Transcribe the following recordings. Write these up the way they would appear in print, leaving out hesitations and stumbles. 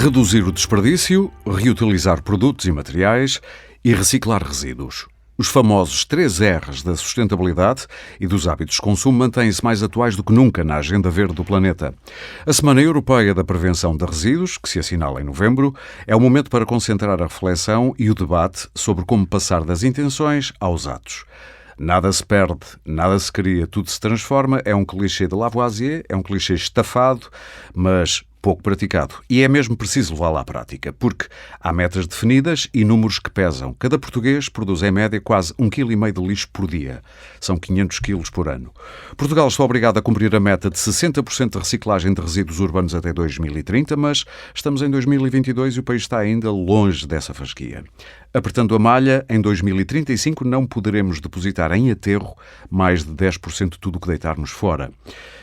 Reduzir o desperdício, reutilizar produtos e materiais e reciclar resíduos. Os famosos 3 R's da sustentabilidade e dos hábitos de consumo mantêm-se mais atuais do que nunca na agenda verde do planeta. A Semana Europeia da Prevenção de Resíduos, que se assinala em novembro, é o momento para concentrar a reflexão e o debate sobre como passar das intenções aos atos. Nada se perde, nada se cria, tudo se transforma. É um clichê de Lavoisier, é um clichê estafado, mas pouco praticado. E é mesmo preciso levá-lo à prática, porque há metas definidas e números que pesam. Cada português produz, em média, quase 1,5 kg de lixo por dia. São 500 kg por ano. Portugal está obrigado a cumprir a meta de 60% de reciclagem de resíduos urbanos até 2030, mas estamos em 2022 e o país está ainda longe dessa fasquia. Apertando a malha, em 2035 não poderemos depositar em aterro mais de 10% de tudo o que deitarmos fora.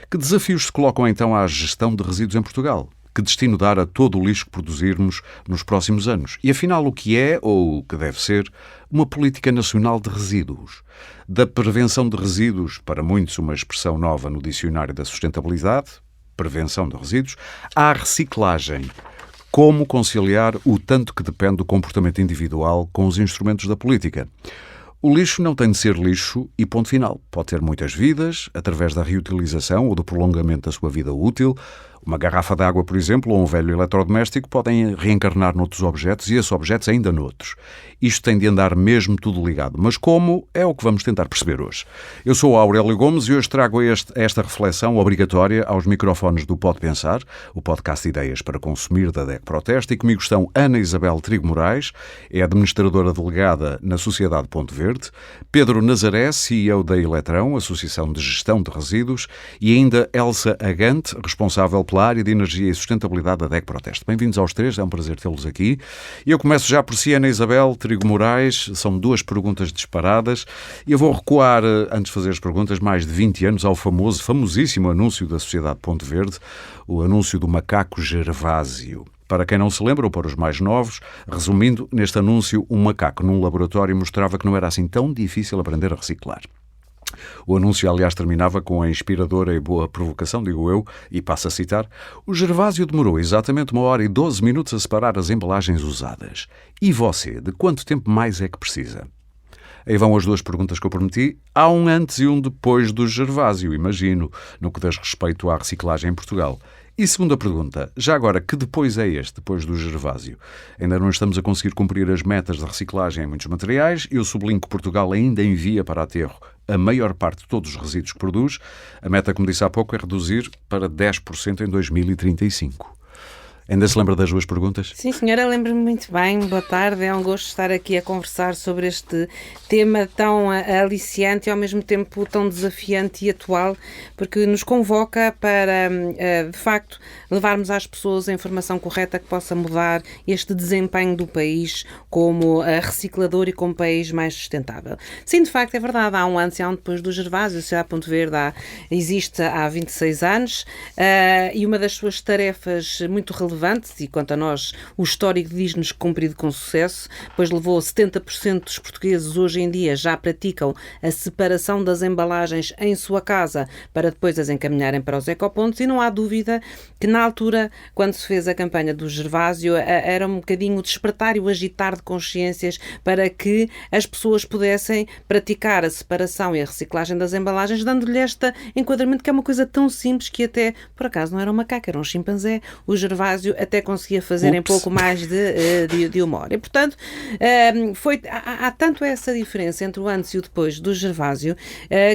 Que desafios se colocam então à gestão de resíduos em Portugal? Que destino dar a todo o lixo que produzirmos nos próximos anos? E afinal, o que é, ou o que deve ser, uma política nacional de resíduos? Da prevenção de resíduos, para muitos uma expressão nova no dicionário da sustentabilidade, prevenção de resíduos, à reciclagem. Como conciliar o tanto que depende do comportamento individual com os instrumentos da política? O lixo não tem de ser lixo e ponto final. Pode ter muitas vidas, através da reutilização ou do prolongamento da sua vida útil. Uma garrafa de água, por exemplo, ou um velho eletrodoméstico podem reencarnar noutros objetos e esses objetos ainda noutros. Isto tem de andar mesmo tudo ligado. Mas como? É o que vamos tentar perceber hoje. Eu sou o Aurélio Gomes e hoje trago esta reflexão obrigatória aos microfones do Pode Pensar, o podcast de ideias para consumir da DEC Proteste, e comigo estão Ana Isabel Trigo Moraes, é administradora delegada na Sociedade Ponto Verde, Pedro Nazaré, CEO da Eletrão, Associação de Gestão de Resíduos, e ainda Elsa Agante, responsável pela área de energia e sustentabilidade da DEC Proteste. Bem-vindos aos três, é um prazer tê-los aqui. E eu começo já por si, Ana Isabel Trigo Moraes. São 2 perguntas disparadas e eu vou recuar, antes de fazer as perguntas, mais de 20 anos ao famosíssimo anúncio da Sociedade Ponto Verde, o anúncio do macaco Gervásio. Para quem não se lembra, ou para os mais novos, resumindo, neste anúncio, um macaco num laboratório mostrava que não era assim tão difícil aprender a reciclar. O anúncio, aliás, terminava com a inspiradora e boa provocação, digo eu, e passo a citar: o Gervásio demorou exatamente 1 hora e 12 minutos a separar as embalagens usadas. E você, de quanto tempo mais é que precisa? Aí vão as 2 perguntas que eu prometi. Há um antes e um depois do Gervásio, imagino, no que diz respeito à reciclagem em Portugal. E segunda pergunta, já agora, que depois é este, depois do Gervásio? Ainda não estamos a conseguir cumprir as metas de reciclagem em muitos materiais. Eu sublinho que Portugal ainda envia para aterro a maior parte de todos os resíduos que produz. A meta, como disse há pouco, é reduzir para 10% em 2035. Ainda se lembra das 2 perguntas? Sim, senhora, lembro-me muito bem. Boa tarde, é um gosto estar aqui a conversar sobre este tema tão aliciante e ao mesmo tempo tão desafiante e atual, porque nos convoca para, de facto, levarmos às pessoas a informação correta que possa mudar este desempenho do país como reciclador e como país mais sustentável. Sim, de facto, é verdade, há um antes e há um depois do Gervásio. A Sociedade Ponto Verde existe há 26 anos e uma das suas tarefas muito relevantes, e quanto a nós o histórico diz-nos que cumprido com sucesso, pois levou 70% dos portugueses hoje em dia já praticam a separação das embalagens em sua casa para depois as encaminharem para os ecopontos, e não há dúvida que na altura, quando se fez a campanha do Gervásio, era um bocadinho o despertar e o agitar de consciências para que as pessoas pudessem praticar a separação e a reciclagem das embalagens, dando-lhe este enquadramento que é uma coisa tão simples que até, por acaso, não era um macaco, era um chimpanzé. O Gervásio até conseguia fazer em pouco mais de 1 hora. E, portanto, há tanto essa diferença entre o antes e o depois do Gervásio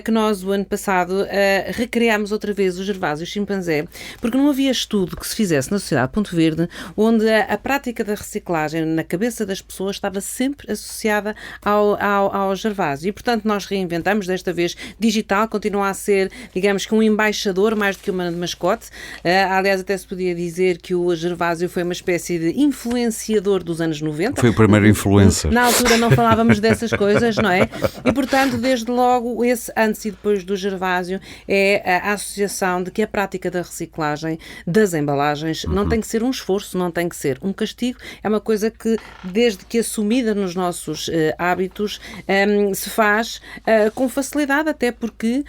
que nós, o ano passado, recriámos outra vez o Gervásio e o chimpanzé, porque não havia estudo que se fizesse na Sociedade Ponto Verde onde a prática da reciclagem na cabeça das pessoas estava sempre associada ao Gervásio. E, portanto, nós reinventamos, desta vez digital, continua a ser, digamos que um embaixador mais do que uma mascote. Aliás, até se podia dizer que o Gervásio foi uma espécie de influenciador dos anos 90. Foi o primeiro influencer. Na altura não falávamos dessas coisas, não é? E, portanto, desde logo, esse antes e depois do Gervásio é a associação de que a prática da reciclagem das embalagens não tem que ser um esforço, não tem que ser um castigo, é uma coisa que, desde que assumida nos nossos hábitos, se faz com facilidade, até porque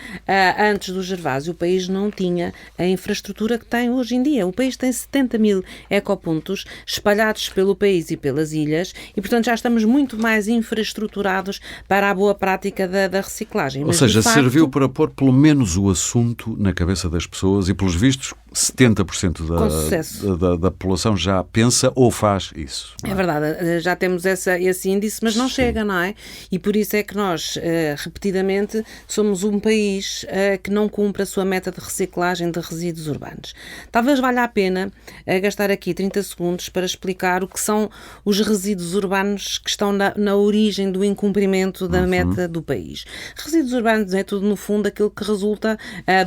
antes do Gervásio o país não tinha a infraestrutura que tem hoje em dia. O país tem 70 mil mil ecopontos espalhados pelo país e pelas ilhas e, portanto, já estamos muito mais infraestruturados para a boa prática da reciclagem. Ou seja, serviu para pôr pelo menos o assunto na cabeça das pessoas e, pelos vistos, 70% da população já pensa ou faz isso. É verdade, já temos esse índice, mas não chega, não é? E por isso é que nós, repetidamente, somos um país que não cumpre a sua meta de reciclagem de resíduos urbanos. Talvez valha a pena gastar aqui 30 segundos para explicar o que são os resíduos urbanos que estão na origem do incumprimento da meta do país. Resíduos urbanos é tudo, no fundo, aquilo que resulta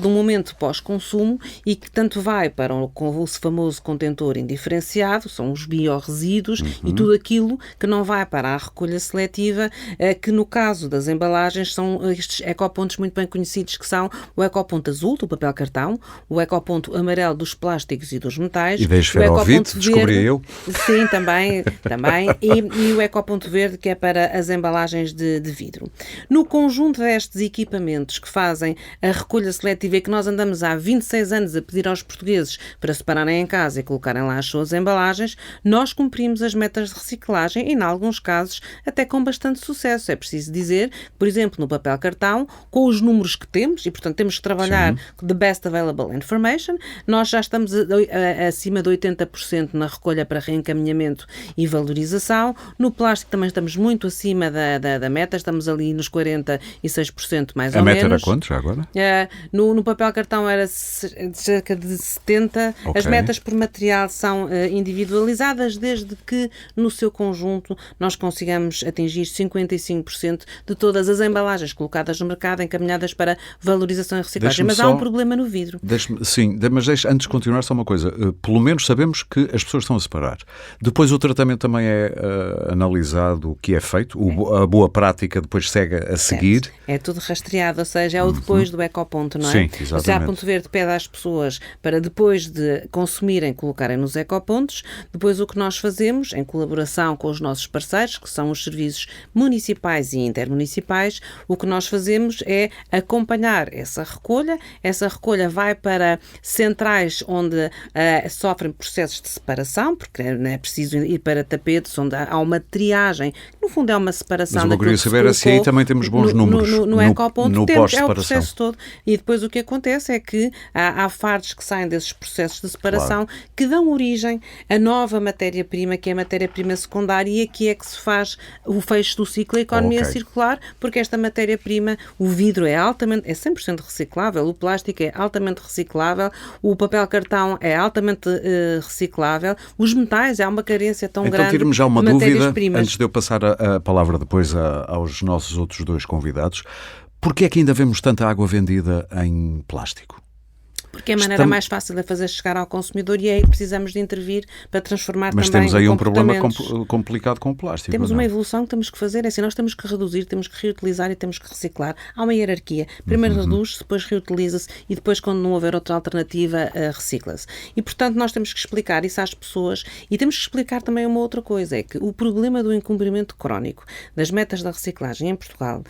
de um momento pós-consumo e que tanto vai para o famoso contentor indiferenciado, são os biorresíduos e tudo aquilo que não vai para a recolha seletiva, que no caso das embalagens são estes ecopontos muito bem conhecidos, que são o ecoponto azul do papel cartão, o ecoponto amarelo dos plásticos e dos metais, e da esferovite, descobri eu. Sim, também e o ecoponto verde, que é para as embalagens de vidro. No conjunto destes equipamentos que fazem a recolha seletiva e que nós andamos há 26 anos a pedir aos portugueses para separarem em casa e colocarem lá as suas embalagens, nós cumprimos as metas de reciclagem e, em alguns casos, até com bastante sucesso. É preciso dizer, por exemplo, no papel cartão, com os números que temos, e, portanto, temos que trabalhar the best available information, nós já estamos acima de 80% na recolha para reencaminhamento e valorização. No plástico também estamos muito acima da meta, estamos ali nos 46% mais ou menos. A meta era quanto já agora? No papel cartão era cerca de 70%. Okay. As metas por material são individualizadas desde que, no seu conjunto, nós consigamos atingir 55% de todas as embalagens colocadas no mercado encaminhadas para valorização e reciclagem. Mas há um problema no vidro. Sim, mas antes de continuar, só uma coisa. Pelo menos sabemos que as pessoas estão a separar. Depois o tratamento também é analisado, o que é feito, a boa prática depois segue a seguir. É tudo rastreado, ou seja, é o depois do ecoponto, não é? Sim, exatamente. Ou seja, a Ponto Verde pede às pessoas para depois de consumirem, colocarem nos ecopontos. Depois o que nós fazemos, em colaboração com os nossos parceiros, que são os serviços municipais e intermunicipais, o que nós fazemos é acompanhar essa recolha. Essa recolha vai para centrais onde sofrem processos de separação, porque não é preciso ir para tapetes onde há uma triagem. No fundo é uma separação. Mas eu queria saber se aí também temos bons números no ecoponto. Pós-separação. É o processo todo. E depois o que acontece é que há fardos que saem desses processos de separação que dão origem a nova matéria-prima, que é a matéria-prima secundária, e aqui é que se faz o fecho do ciclo, a economia circular, porque esta matéria-prima, o vidro é 100% reciclável, o plástico é altamente reciclável, o papel cartão é altamente reciclável, os metais, há uma carência tão grande tire-me já uma de dúvida, matérias-primas. antes de eu passar a palavra depois aos nossos outros dois convidados. Porquê é que ainda vemos tanta água vendida em plástico? Porque é a maneira mais fácil de fazer chegar ao consumidor e é aí que precisamos de intervir para transformar Mas também temos aí um problema comportamentos. complicado com o plástico. Temos uma evolução que temos que fazer, é assim, nós temos que reduzir, temos que reutilizar e temos que reciclar. Há uma hierarquia. Primeiro reduz, depois reutiliza-se e depois, quando não houver outra alternativa, recicla-se. E, portanto, nós temos que explicar isso às pessoas e temos que explicar também uma outra coisa, é que o problema do incumprimento crónico das metas da reciclagem em Portugal,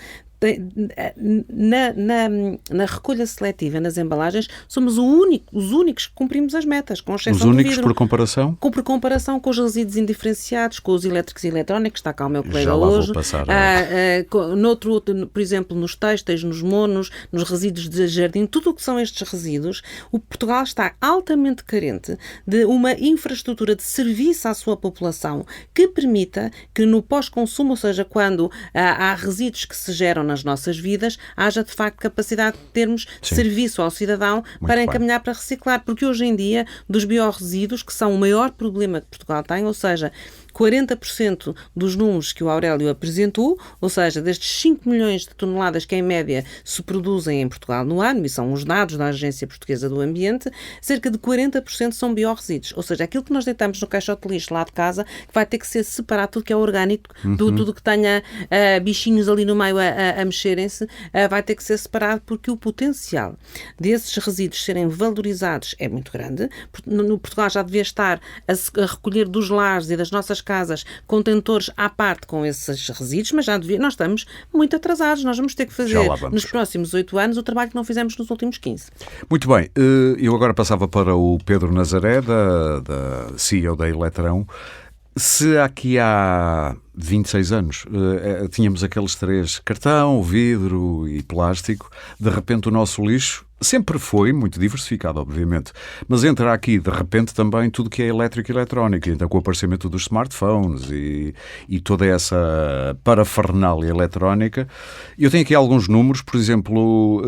na recolha seletiva, nas embalagens, somos os únicos que cumprimos as metas, com exceção do vidro. Os únicos por comparação? Por comparação com os resíduos indiferenciados, com os elétricos e eletrónicos, está cá o meu colega já lá hoje. Vou passar, por exemplo, nos têxteis, nos monos, nos resíduos de jardim, tudo o que são estes resíduos, o Portugal está altamente carente de uma infraestrutura de serviço à sua população que permita que no pós-consumo, ou seja, quando há resíduos que se geram nas nossas vidas, haja de facto capacidade de termos serviço ao cidadão para encaminhar para reciclar, porque hoje em dia dos biorresíduos, que são o maior problema que Portugal tem, ou seja, 40% dos números que o Aurélio apresentou, ou seja, destes 5 milhões de toneladas que em média se produzem em Portugal no ano, e são os dados da Agência Portuguesa do Ambiente, cerca de 40% são biorresíduos, ou seja, aquilo que nós deitamos no caixote de lixo lá de casa, que vai ter que ser separado, tudo que é orgânico, tudo que tenha bichinhos ali no meio a mexerem-se, vai ter que ser separado, porque o potencial desses resíduos serem valorizados é muito grande. No Portugal já devia estar a recolher dos lares e das nossas casas contentores à parte com esses resíduos, mas nós estamos muito atrasados. Nós vamos ter que fazer nos próximos 8 anos o trabalho que não fizemos nos últimos 15. Muito bem. Eu agora passava para o Pedro Nazaré, da CEO da Eletrão. Se aqui há 26 anos tínhamos aqueles 3, cartão, vidro e plástico, de repente o nosso lixo sempre foi muito diversificado, obviamente, mas entra aqui de repente também tudo que é elétrico e eletrónico, então com o aparecimento dos smartphones e toda essa parafernália eletrónica. Eu tenho aqui alguns números, por exemplo,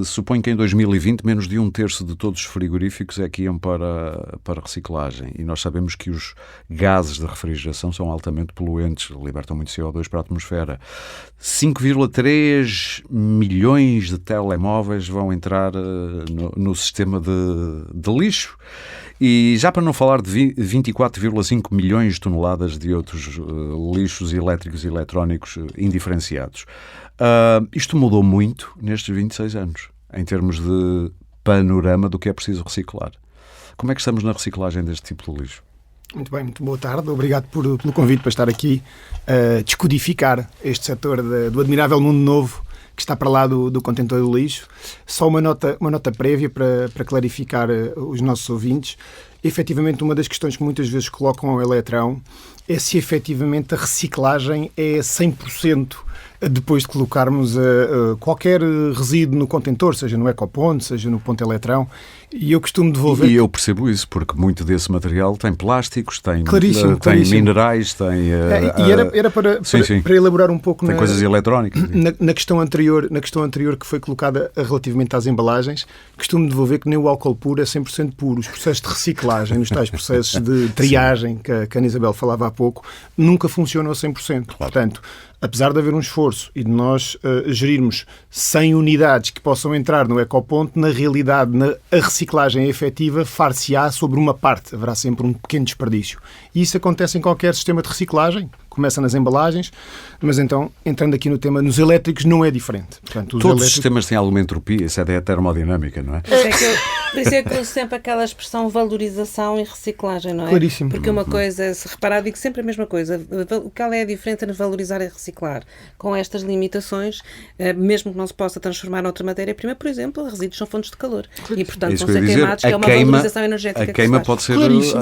suponho que em 2020 menos de 1/3 de todos os frigoríficos é que iam para reciclagem, e nós sabemos que os gases de refrigeração são altamente poluentes, libertam muito CO2 para a atmosfera. 5,3 milhões de telemóveis vão entrar no sistema de lixo, e já para não falar de 24,5 milhões de toneladas de outros lixos elétricos e eletrónicos indiferenciados. Isto mudou muito nestes 26 anos, em termos de panorama do que é preciso reciclar. Como é que estamos na reciclagem deste tipo de lixo? Muito bem, muito boa tarde. Obrigado pelo convite para estar aqui a descodificar este setor do admirável mundo novo que está para lá do contentor do lixo. Só uma nota prévia para clarificar os nossos ouvintes. Efetivamente, uma das questões que muitas vezes colocam ao Eletrão é se efetivamente a reciclagem é 100% depois de colocarmos qualquer resíduo no contentor, seja no ecoponto, seja no ponto Eletrão, e eu costumo devolver... E eu percebo isso, porque muito desse material tem plásticos, tem minerais, tem... era para elaborar um pouco... Tem coisas eletrónicas. Na questão anterior que foi colocada relativamente às embalagens, costumo devolver que nem o álcool puro é 100% puro. Os processos de reciclagem, os tais processos de triagem que a Ana Isabel falava há pouco, nunca funcionam a 100%. Claro. Portanto, apesar de haver um esforço e de nós gerirmos 100 unidades que possam entrar no ecoponto, na realidade, a reciclagem efetiva far-se-á sobre uma parte. Haverá sempre um pequeno desperdício. E isso acontece em qualquer sistema de reciclagem. Começa nas embalagens, mas então, entrando aqui no tema, nos elétricos não é diferente. Portanto, todos os sistemas têm alguma entropia, isso é a termodinâmica, não é? Por isso é que eu uso sempre aquela expressão valorização e reciclagem, não é? Claríssimo. Porque uma coisa, se reparar, digo sempre a mesma coisa. Qual é a diferença entre valorizar e reciclar? Com estas limitações, mesmo que não se possa transformar noutra matéria-prima, por exemplo, resíduos são fontes de calor. E, portanto, vão ser queimados, que é uma valorização energética. A queima pode ser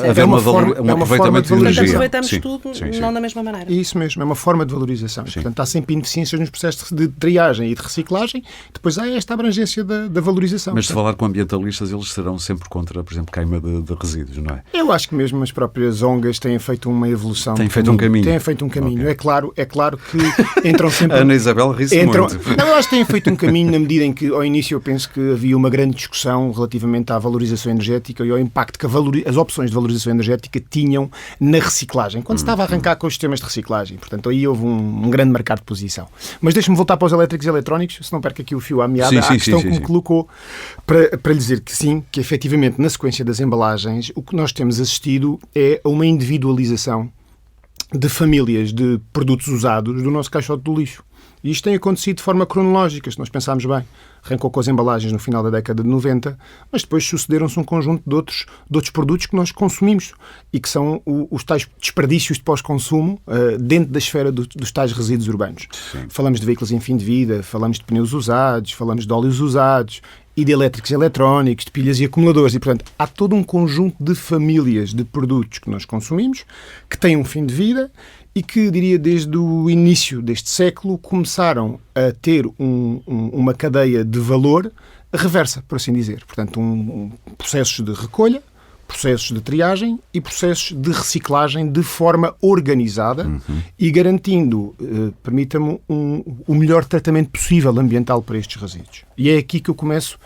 haver um aproveitamento de energia. Aproveitamos tudo, não da mesma maneira. Isso mesmo, é uma forma de valorização. Portanto, há sempre ineficiências nos processos de triagem e de reciclagem, depois há esta abrangência da valorização. Mas se falar com ambientalistas, eles serão sempre contra, por exemplo, queima de resíduos, não é? Eu acho que mesmo as próprias ONGs têm feito uma evolução. Têm feito um caminho. Têm feito um caminho. Okay. É claro que entram sempre... A Ana Isabel ri-se muito. Não, eu acho que têm feito um caminho na medida em que, ao início, eu penso que havia uma grande discussão relativamente à valorização energética e ao impacto que as opções de valorização energética tinham na reciclagem, quando se estava a arrancar com os sistemas de reciclagem. Portanto, aí houve um grande mercado de posição. Mas deixe-me voltar para os elétricos e eletrónicos, se não perco aqui o fio à meada, à questão que me colocou, para lhe dizer que sim, que efetivamente na sequência das embalagens, o que nós temos assistido é a uma individualização de famílias de produtos usados do nosso caixote do lixo. E isto tem acontecido de forma cronológica, se nós pensarmos bem. Arrancou com as embalagens no final da década de 90, mas depois sucederam-se um conjunto de outros produtos que nós consumimos e que são os tais desperdícios de pós-consumo dentro da esfera dos tais resíduos urbanos. Sim. Falamos de veículos em fim de vida, falamos de pneus usados, falamos de óleos usados e de elétricos e eletrónicos, de pilhas e acumuladores. E, portanto, há todo um conjunto de famílias de produtos que nós consumimos que têm um fim de vida e que, diria, desde o início deste século começaram a ter uma cadeia de valor reversa, por assim dizer. Portanto, processos de recolha, processos de triagem e processos de reciclagem de forma organizada e garantindo, permita-me, o melhor tratamento possível ambiental para estes resíduos. E é aqui que eu começo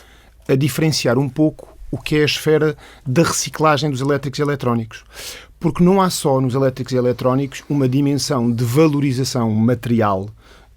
a diferenciar um pouco o que é a esfera da reciclagem dos elétricos e eletrónicos. Porque não há só nos elétricos e eletrónicos uma dimensão de valorização material,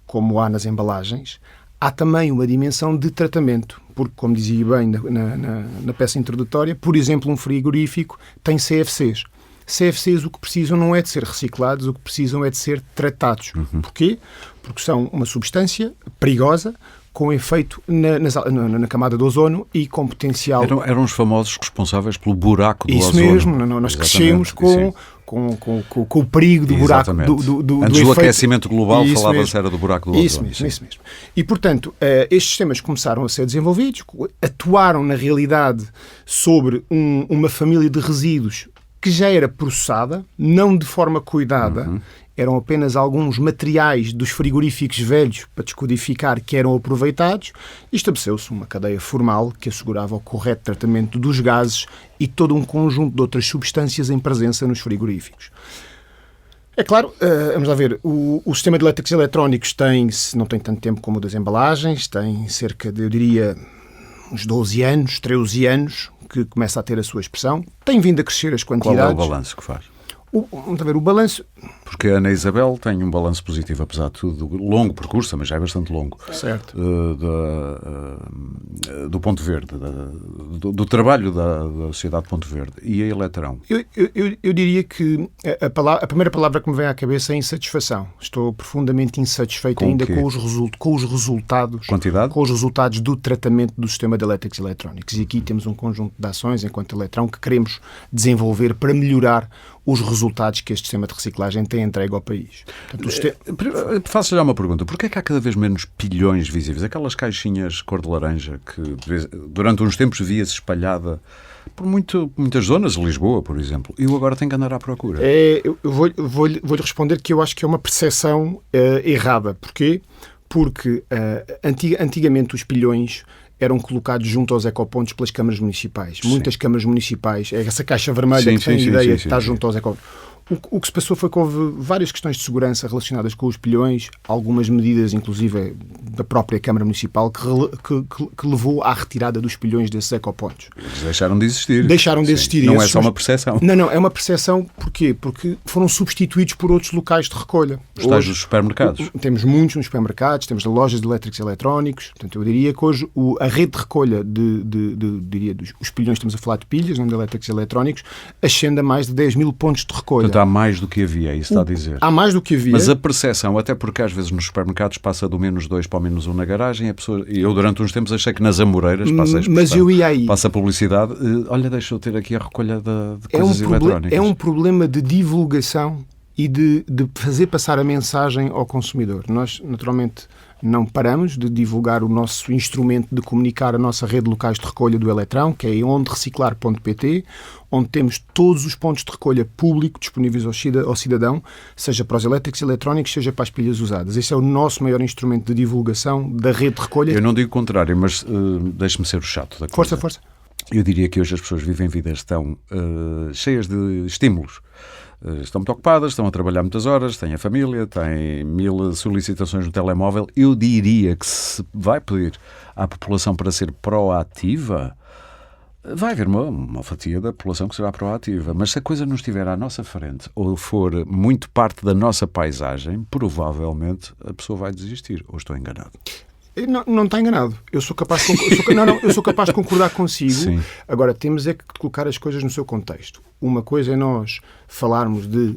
como há nas embalagens, há também uma dimensão de tratamento. Porque, como dizia bem na peça introdutória, por exemplo, um frigorífico tem CFCs. CFCs o que precisam não é de ser reciclados, o que precisam é de ser tratados. Porquê? Porque são uma substância perigosa, com efeito na camada do ozono e com potencial... Eram os famosos responsáveis pelo buraco do Isso ozono. Isso mesmo, nós crescemos com o perigo do buraco do Antes do efeito... aquecimento global Isso falava-se mesmo. era do buraco do ozono. Isso mesmo. E, portanto, estes sistemas começaram a ser desenvolvidos, atuaram, na realidade, sobre uma família de resíduos que já era processada, não de forma cuidada, eram apenas alguns materiais dos frigoríficos velhos para descodificar que eram aproveitados, e estabeleceu-se uma cadeia formal que assegurava o correto tratamento dos gases e todo um conjunto de outras substâncias em presença nos frigoríficos. É claro, vamos lá ver, o sistema de elétricos e eletrónicos não tem tanto tempo como o das embalagens, tem cerca de, eu diria, uns 12 anos, 13 anos, que começa a ter a sua expressão. Tem vindo a crescer as quantidades. Qual é o balanço que faz? Vamos ver, o balanço... Porque a Ana Isabel tem um balanço positivo, apesar de tudo, longo percurso, mas já é bastante longo. Certo. Do Ponto Verde, do trabalho da Sociedade Ponto Verde e a Eletrão. Eu diria que a primeira palavra que me vem à cabeça é insatisfação. Estou profundamente insatisfeito ainda com os resultados. Quantidade? Com os resultados do tratamento do sistema de elétricos e eletrónicos. E aqui temos um conjunto de ações, enquanto Eletrão, que queremos desenvolver para melhorar os resultados que este sistema de reciclagem tem entregue ao país. Portanto, Faço-lhe uma pergunta. Porquê é que há cada vez menos pilhões visíveis? Aquelas caixinhas cor de laranja que durante uns tempos via-se espalhada por muitas zonas de Lisboa, por exemplo. Eu agora tenho que andar à procura. Eu vou-lhe responder que eu acho que é uma percepção errada. Porquê? Porque antigamente os pilhões eram colocados junto aos ecopontos pelas câmaras municipais. Sim. Muitas câmaras municipais, essa caixa vermelha que tem a ideia de estar junto aos ecopontos. O que se passou foi que houve várias questões de segurança relacionadas com os pilhões, algumas medidas, inclusive da própria Câmara Municipal, que levou à retirada dos pilhões desses ecopontos. Eles deixaram de existir. Deixaram de existir. Não é só uma percepção. Não, é uma percepção. Porquê? Porque foram substituídos por outros locais de recolha. Os tais dos supermercados. Temos muitos nos supermercados, temos lojas de elétricos e eletrónicos. Portanto, eu diria que hoje a rede de recolha os pilhões, estamos a falar de pilhas, não de elétricos e eletrónicos, ascende a mais de 10 mil pontos de recolha. Portanto, há mais do que havia, isso está a dizer. Há mais do que havia. Mas a percepção, até porque às vezes nos supermercados passa do -2 para o -1 na garagem, eu durante uns tempos achei que nas Amoreiras, passa a publicidade, olha, deixa eu ter aqui a recolha de coisas eletrónicas. É um problema de divulgação e de fazer passar a mensagem ao consumidor. Nós, naturalmente, não paramos de divulgar o nosso instrumento de comunicar a nossa rede de locais de recolha do Eletrão, que é ondereciclar.pt, onde temos todos os pontos de recolha público disponíveis ao cidadão, seja para os elétricos e eletrónicos, seja para as pilhas usadas. Esse é o nosso maior instrumento de divulgação da rede de recolha. Eu não digo o contrário, mas deixe-me ser o chato da coisa. Força. Eu diria que hoje as pessoas vivem vidas tão cheias de estímulos. Estão muito ocupadas, estão a trabalhar muitas horas, têm a família, têm 1000 solicitações no telemóvel. Eu diria que se vai pedir à população para ser proativa, vai haver uma fatia da população que será proativa. Mas se a coisa não estiver à nossa frente ou for muito parte da nossa paisagem, provavelmente a pessoa vai desistir. Ou estou enganado? Não está enganado. Eu sou capaz de concordar consigo. Sim. Agora, temos é que colocar as coisas no seu contexto. Uma coisa é nós falarmos de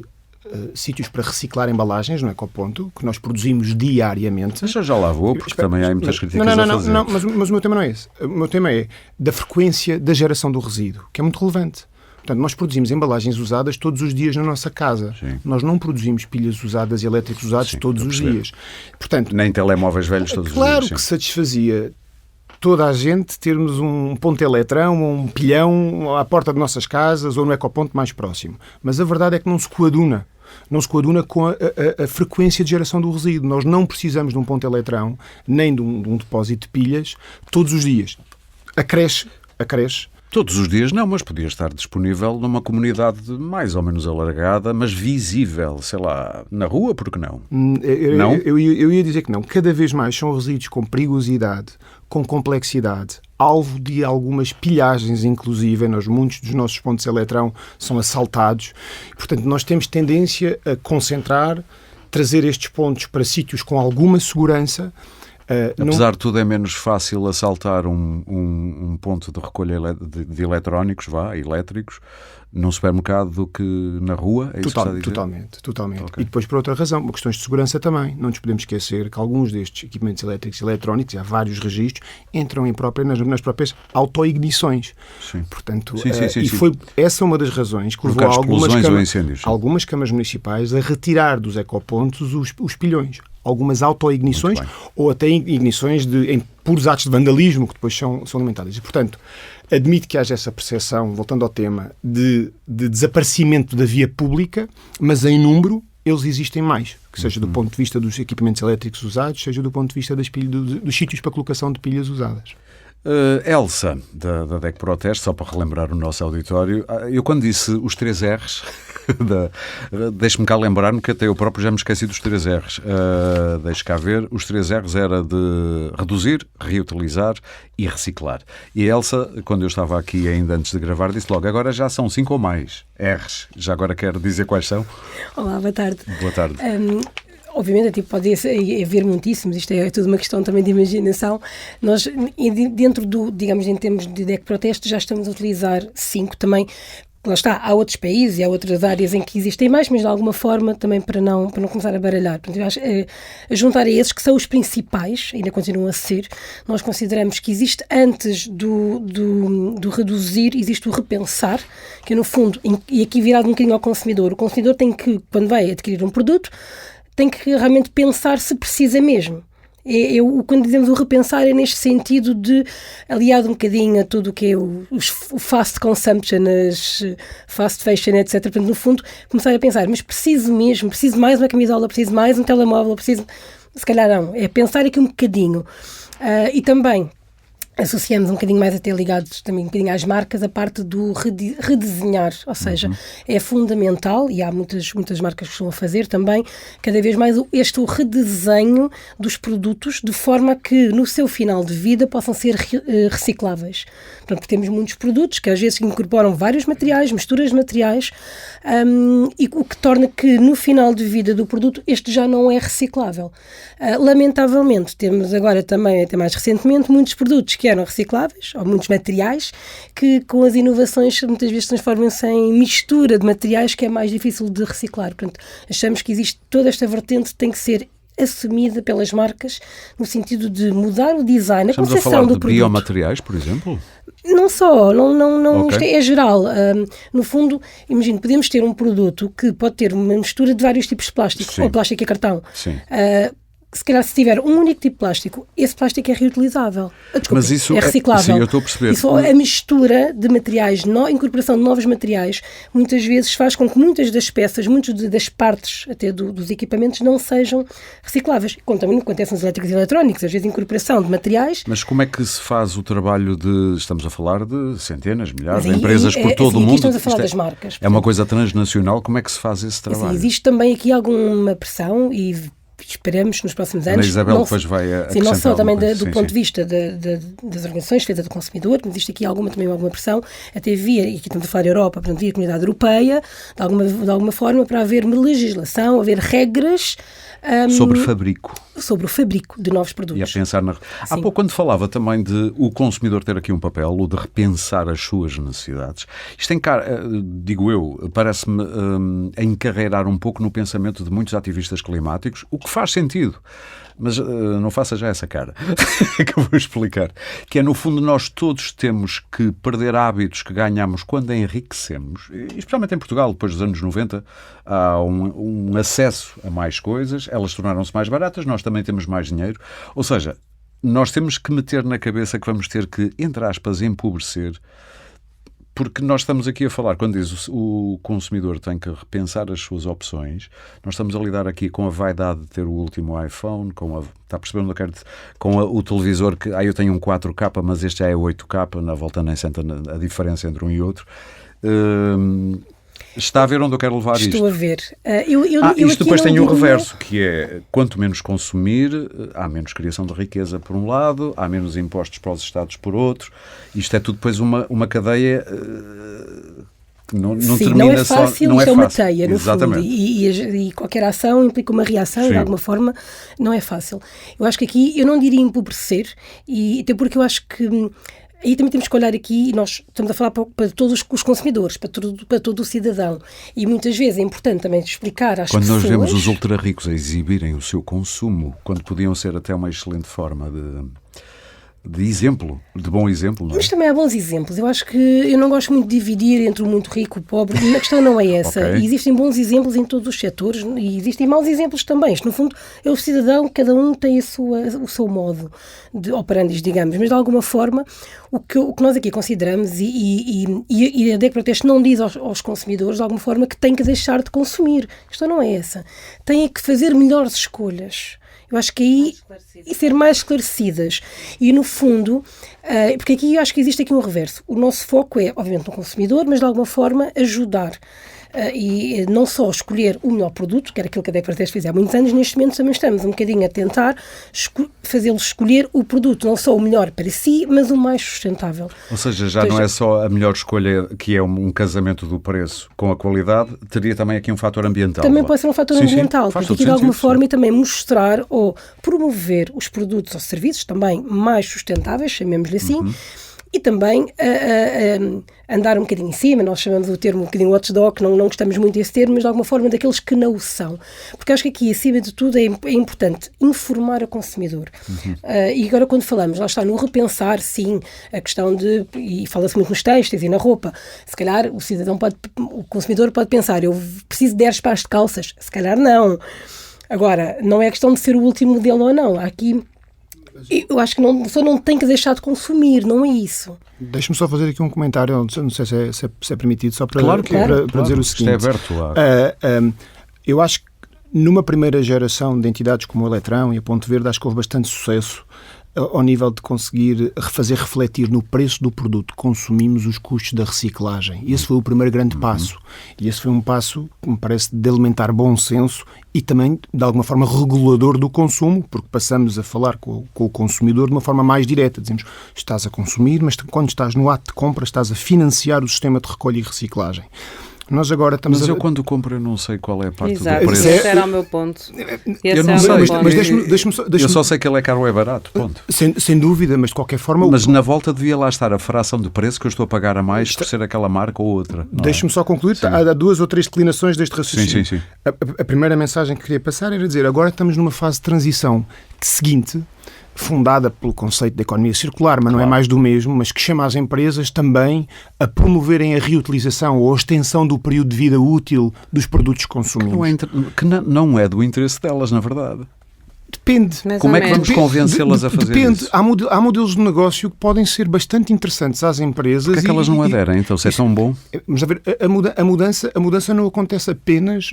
sítios para reciclar embalagens no ecoponto, que nós produzimos diariamente. Mas eu já lá vou, porque também há muitas críticas a fazer. Não, mas o meu tema não é esse. O meu tema é da frequência da geração do resíduo, que é muito relevante. Portanto, nós produzimos embalagens usadas todos os dias na nossa casa. Sim. Nós não produzimos pilhas usadas e elétricos usados todos os dias. Portanto, nem telemóveis velhos todos os dias. Claro que satisfazia toda a gente termos um ponto Eletrão ou um pilhão à porta de nossas casas ou no ecoponto mais próximo. Mas a verdade é que não se coaduna. Não se coaduna com a frequência de geração do resíduo. Nós não precisamos de um ponto Eletrão nem de um depósito de pilhas todos os dias. Acresce. Todos os dias não, mas podia estar disponível numa comunidade mais ou menos alargada, mas visível, sei lá, na rua, por que não? Não? Eu ia dizer que não. Cada vez mais são resíduos com perigosidade, com complexidade, alvo de algumas pilhagens, inclusive. Muitos dos nossos pontos Eletrão são assaltados. Portanto, nós temos tendência a concentrar, trazer estes pontos para sítios com alguma segurança, Apesar de tudo, é menos fácil assaltar um ponto de recolha de eletrónicos, elétricos, num supermercado do que na rua? É isso que está a dizer? Totalmente. Okay. E depois, por outra razão, questões de segurança também. Não nos podemos esquecer que alguns destes equipamentos elétricos e eletrónicos, e há vários registros, entram nas próprias autoignições. Sim. Portanto, sim. foi essa uma das razões que levou algumas câmaras municipais a retirar dos ecopontos os pilhões. Algumas autoignições ou até ignições em puros atos de vandalismo que depois são alimentadas. E, portanto, admito que haja essa percepção, voltando ao tema, de desaparecimento da via pública, mas em número eles existem mais, que seja do ponto de vista dos equipamentos elétricos usados, seja do ponto de vista dos sítios para colocação de pilhas usadas. Elsa, da DEC Proteste, só para relembrar o nosso auditório, eu quando disse os 3 R's, deixe-me cá lembrar-me que até eu próprio já me esqueci dos 3 R's. Deixe cá ver, os 3 R's era de reduzir, reutilizar e reciclar. E a Elsa, quando eu estava aqui ainda antes de gravar, disse logo, agora já são 5 ou mais R's. Já agora quero dizer quais são. Olá, boa tarde. Boa tarde. Obviamente, pode haver muitíssimos, isto é tudo uma questão também de imaginação. Nós, dentro digamos, em termos de DEC Proteste, já estamos a utilizar 5 também. Lá está, há outros países e há outras áreas em que existem mais, mas de alguma forma também para não começar a baralhar. Portanto, eu acho, a juntar a esses que são os principais, ainda continuam a ser, nós consideramos que existe antes do reduzir, existe o repensar, que no fundo, e aqui virado um bocadinho ao consumidor, o consumidor tem que, quando vai adquirir um produto, tem que realmente pensar se precisa mesmo. Quando dizemos o repensar é neste sentido de, aliado um bocadinho a tudo o que é o fast consumption, as fast fashion, etc. Portanto, no fundo, começar a pensar, mas preciso mais uma camisola, preciso mais um telemóvel, se calhar não. É pensar aqui um bocadinho. E também associamos um bocadinho mais, até ligados também um bocadinho às marcas, a parte do redesenhar, ou seja, é fundamental, e há muitas marcas que estão a fazer também, cada vez mais o redesenho dos produtos, de forma a que no seu final de vida possam ser recicláveis. Portanto, temos muitos produtos que às vezes incorporam vários materiais, misturas de materiais, e o que torna que no final de vida do produto este já não é reciclável. Lamentavelmente, temos agora também, até mais recentemente, muitos produtos que eram recicláveis, ou muitos materiais, que com as inovações muitas vezes transformam-se em mistura de materiais que é mais difícil de reciclar. Portanto, achamos que existe toda esta vertente que tem que ser assumida pelas marcas no sentido de mudar o design, a concepção do produto. Estamos a falar de biomateriais, por exemplo? Não só, não Okay. Isto é geral. No fundo, imagino, podemos ter um produto que pode ter uma mistura de vários tipos de plástico, Sim. ou plástico e cartão. Sim. Se calhar, se tiver um único tipo de plástico, esse plástico é reutilizável. Mas isso é reciclável. Sim, eu estou a perceber. E só a mistura de materiais, a incorporação de novos materiais, muitas vezes faz com que muitas das peças, muitas das partes até dos equipamentos não sejam recicláveis. Como também acontece nos elétricos e eletrónicos, às vezes a incorporação de materiais. Mas como é que se faz o trabalho estamos a falar de centenas, milhares de empresas por todo o mundo? Aqui estamos a falar das marcas. É uma coisa transnacional, como é que se faz esse trabalho? Assim, existe também aqui alguma pressão e esperamos nos próximos anos. A Isabel depois vai acrescentar. Não só também do ponto sim. de vista das organizações, defesa do consumidor, mas existe aqui também alguma pressão, até via, e aqui estamos a falar da Europa, portanto, via a Comunidade Europeia, de alguma forma, para haver legislação, haver regras sobre fabrico. Sobre o fabrico de novos produtos. E a pensar Há pouco, quando falava também de o consumidor ter aqui um papel, ou de repensar as suas necessidades, isto tem digo eu, parece-me encarreirar um pouco no pensamento de muitos ativistas climáticos, o que faz sentido. Mas não faça já essa cara, que eu vou explicar. Que é, no fundo, nós todos temos que perder hábitos que ganhamos quando enriquecemos. E, especialmente em Portugal, depois dos anos 90, há um acesso a mais coisas, elas tornaram-se mais baratas, nós também temos mais dinheiro. Ou seja, nós temos que meter na cabeça que vamos ter que, entre aspas, empobrecer, porque nós estamos aqui a falar, quando diz o consumidor tem que repensar as suas opções, nós estamos a lidar aqui com a vaidade de ter o último iPhone, está percebendo o que eu quero dizer? Com o televisor que, eu tenho um 4K, mas este já é 8K, na volta nem sente a diferença entre um e outro. Está a ver onde eu quero levar isto? Estou a ver. Isto depois tem o reverso, que é, quanto menos consumir, há menos criação de riqueza por um lado, há menos impostos para os Estados por outro. Isto é tudo depois uma cadeia Não Sim, termina não é fácil, não isto é é uma fácil. teia, no Exatamente. fundo, e qualquer ação implica uma reação, Sim. de alguma forma, não é fácil. Eu acho que aqui, eu não diria empobrecer, e até porque eu acho que aí também temos que olhar aqui, e nós estamos a falar para todos os consumidores, para todo o cidadão, e muitas vezes é importante também explicar às Quando pessoas... nós vemos os ultra-ricos a exibirem o seu consumo, quando podiam ser até uma excelente forma de exemplo, de bom exemplo, não é? Mas também há bons exemplos. Eu acho que eu não gosto muito de dividir entre o muito rico e o pobre. A questão não é essa. Ok. E existem bons exemplos em todos os setores e existem maus exemplos também. Isto, no fundo, é o cidadão, cada um tem o seu modo de operandis, digamos. Mas, de alguma forma, o que nós aqui consideramos e a DEC Proteste não diz aos consumidores, de alguma forma, que têm que deixar de consumir. A questão não é essa. Têm que fazer melhores escolhas. Eu acho que aí e ser mais esclarecidas. E, no fundo, porque aqui eu acho que existe aqui um reverso. O nosso foco é, obviamente, no consumidor, mas de alguma forma ajudar. E não só escolher o melhor produto, que era aquilo que a DEC Proteste fez há muitos anos, neste momento também estamos um bocadinho a tentar fazê-los escolher o produto, não só o melhor para si, mas o mais sustentável. Ou seja, já não é só a melhor escolha, que é um casamento do preço com a qualidade, teria também aqui um fator ambiental. Também pode ser um fator ambiental, faz porque todo aqui de alguma sentido, forma sim. e também mostrar ou promover os produtos ou serviços também mais sustentáveis, chamemos-lhe assim, e também andar um bocadinho em cima, nós chamamos o termo um bocadinho watchdog, não gostamos muito desse termo, mas de alguma forma daqueles que não o são. Porque acho que aqui, acima de tudo, é importante informar o consumidor. E agora quando falamos, lá está, no repensar, sim, a questão de, e fala-se muito nos têxteis e na roupa, se calhar o consumidor pode pensar, eu preciso de 10 pares de calças, se calhar não. Agora, não é questão de ser o último modelo ou não, há aqui... Eu acho que a pessoa não tem que deixar de consumir, não é isso. Deixa-me só fazer aqui um comentário, não sei se é permitido, só para, Claro, para dizer o seguinte. Isto é aberto. Eu acho que numa primeira geração de entidades como o Eletrão e a Ponte Verde, acho que houve bastante sucesso ao nível de conseguir fazer refletir no preço do produto que consumimos os custos da reciclagem. E esse foi o primeiro grande passo. E esse foi um passo que me parece de alimentar bom senso e também, de alguma forma, regulador do consumo, porque passamos a falar com o consumidor de uma forma mais direta. Dizemos, estás a consumir, mas quando estás no ato de compra, estás a financiar o sistema de recolha e reciclagem. Nós agora estamos Mas eu quando compro eu não sei qual é a parte Exato, do preço. esse era o meu ponto. Eu não sei, mas deixa-me eu só sei que ele é caro ou é barato, ponto. Sem dúvida, mas de qualquer forma... Mas na volta devia lá estar a fração de preço que eu estou a pagar a mais por ser aquela marca ou outra. Deixa-me só concluir. Há 2 ou 3 declinações deste raciocínio. Sim. A primeira mensagem que queria passar era dizer, agora estamos numa fase de transição seguinte, fundada pelo conceito de economia circular, mas não é mais do mesmo, mas que chama as empresas também a promoverem a reutilização ou a extensão do período de vida útil dos produtos consumidos. Não é do interesse delas, na verdade. Depende. Como é que vamos convencê-las a fazer Depende. isso? Há modelos de negócio que podem ser bastante interessantes às empresas. Porque é que elas não aderem? Então, se é tão bom... Mas a ver, a mudança não acontece apenas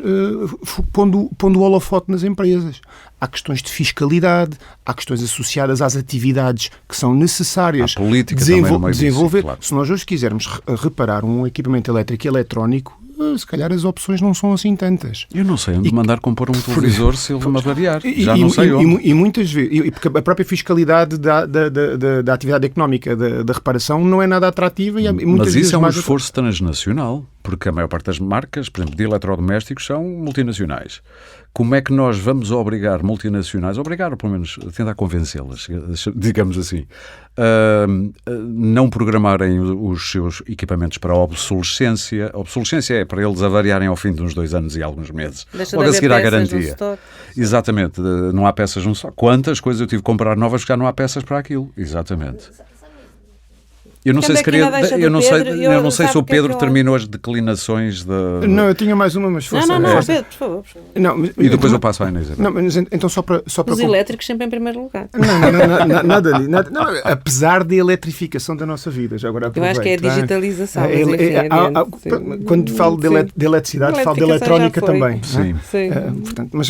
pondo o holofote nas empresas. Há questões de fiscalidade, há questões associadas às atividades que são necessárias desenvolver. Claro. Se nós hoje quisermos reparar um equipamento elétrico e eletrónico, se calhar as opções não são assim tantas. Eu não sei onde mandar compor um televisor se ele me avariar. Já não sei onde. E muitas vezes, porque a própria fiscalidade da atividade económica da reparação não é nada atrativa. E muitas Mas vezes isso é um esforço transnacional, porque a maior parte das marcas, por exemplo, de eletrodomésticos, são multinacionais. Como é que nós vamos obrigar multinacionais, ou pelo menos tentar convencê-las, digamos assim, a não programarem os seus equipamentos para a obsolescência? A obsolescência é para eles avariarem ao fim de uns 2 anos e alguns meses. Logo a seguir à garantia. Exatamente, não há peças no estoque. Quantas coisas eu tive que comprar novas porque já não há peças para aquilo? Exatamente. Eu não sei se queria. Eu não sei se o Pedro terminou as declinações da. Não, eu tinha mais uma, mas força. Não, Pedro, por favor. E depois eu passo à Inês. Não, mas então só para os elétricos sempre em primeiro lugar. Não, nada ali. Apesar da eletrificação da nossa vida, já agora eu acho que é a digitalização. Quando falo de eletricidade, falo de eletrónica também. Sim. Portanto, mas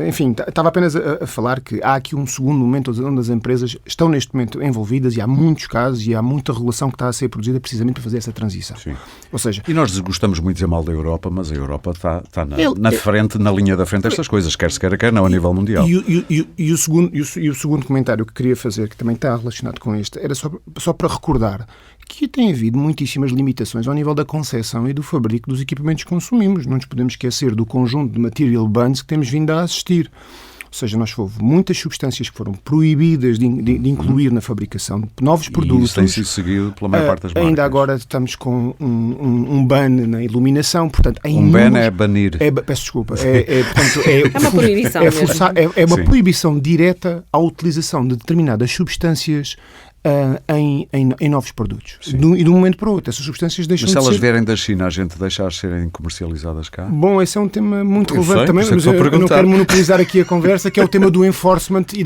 enfim, estava apenas a falar que há aqui um segundo momento onde as empresas estão neste momento envolvidas e há muitos casos e há muita regulação legislação que está a ser produzida precisamente para fazer essa transição. Sim. Ou seja, E nós gostamos muito de dizer mal da Europa, mas a Europa está na frente, na linha da frente destas coisas, quer se queira, quer não, a nível mundial. E o segundo comentário que queria fazer, que também está relacionado com este, era só para recordar que tem havido muitíssimas limitações ao nível da concepção e do fabrico dos equipamentos que consumimos. Não nos podemos esquecer do conjunto de material bans que temos vindo a assistir. Ou seja, houve muitas substâncias que foram proibidas de incluir na fabricação de novos produtos. E isso tem sido seguido pela maior parte das marcas. Ainda agora estamos com um ban na iluminação. Portanto, ban é banir. Peço desculpa. É uma proibição mesmo. É uma proibição direta à utilização de determinadas substâncias em novos produtos. E de um momento para o outro, essas substâncias deixam de ser... Mas se elas vierem da China, a gente deixa-as serem comercializadas cá? Bom, esse é um tema muito relevante sei, também, mas eu não quero monopolizar aqui a conversa, que é o tema do enforcement e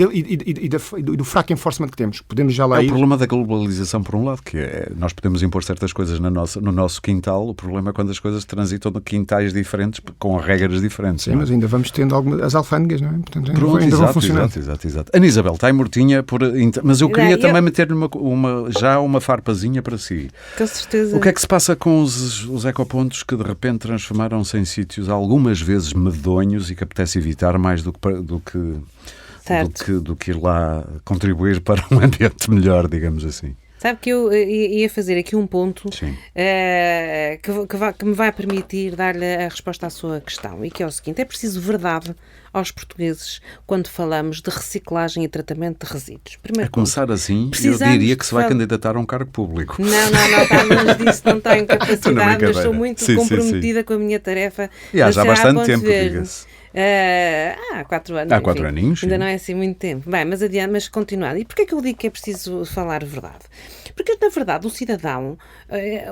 do fraco enforcement que temos. Podemos já lá ir. É o problema da globalização, por um lado, que é nós podemos impor certas coisas no nosso quintal, o problema é quando as coisas transitam de quintais diferentes, com regras diferentes. Sim, mas ainda vamos tendo as alfândegas, não é? Portanto, ainda vão funcionar. Exato. Ana Isabel, está aí mortinha, mas eu queria também meter uma farpazinha para si. Com certeza. O que é que se passa com os ecopontos que de repente transformaram-se em sítios algumas vezes medonhos e que apetece evitar mais do que ir lá contribuir para um ambiente melhor, digamos assim? Sabe que eu ia fazer aqui um ponto que me vai permitir dar-lhe a resposta à sua questão, e que é o seguinte: é preciso verdade aos portugueses quando falamos de reciclagem e tratamento de resíduos. Primeiro começar assim, eu diria que se vai candidatar a um cargo público. Não, está longe disso, não tenho capacidade, mas estou muito comprometida com a minha tarefa. E há já bastante tempo, diga-se. Há 4 anos. Há 4 aninhos. Ainda não é assim muito tempo. Bem, mas adiante, mas continuando. E porquê é que eu digo que é preciso falar a verdade? Porque, na verdade, o cidadão,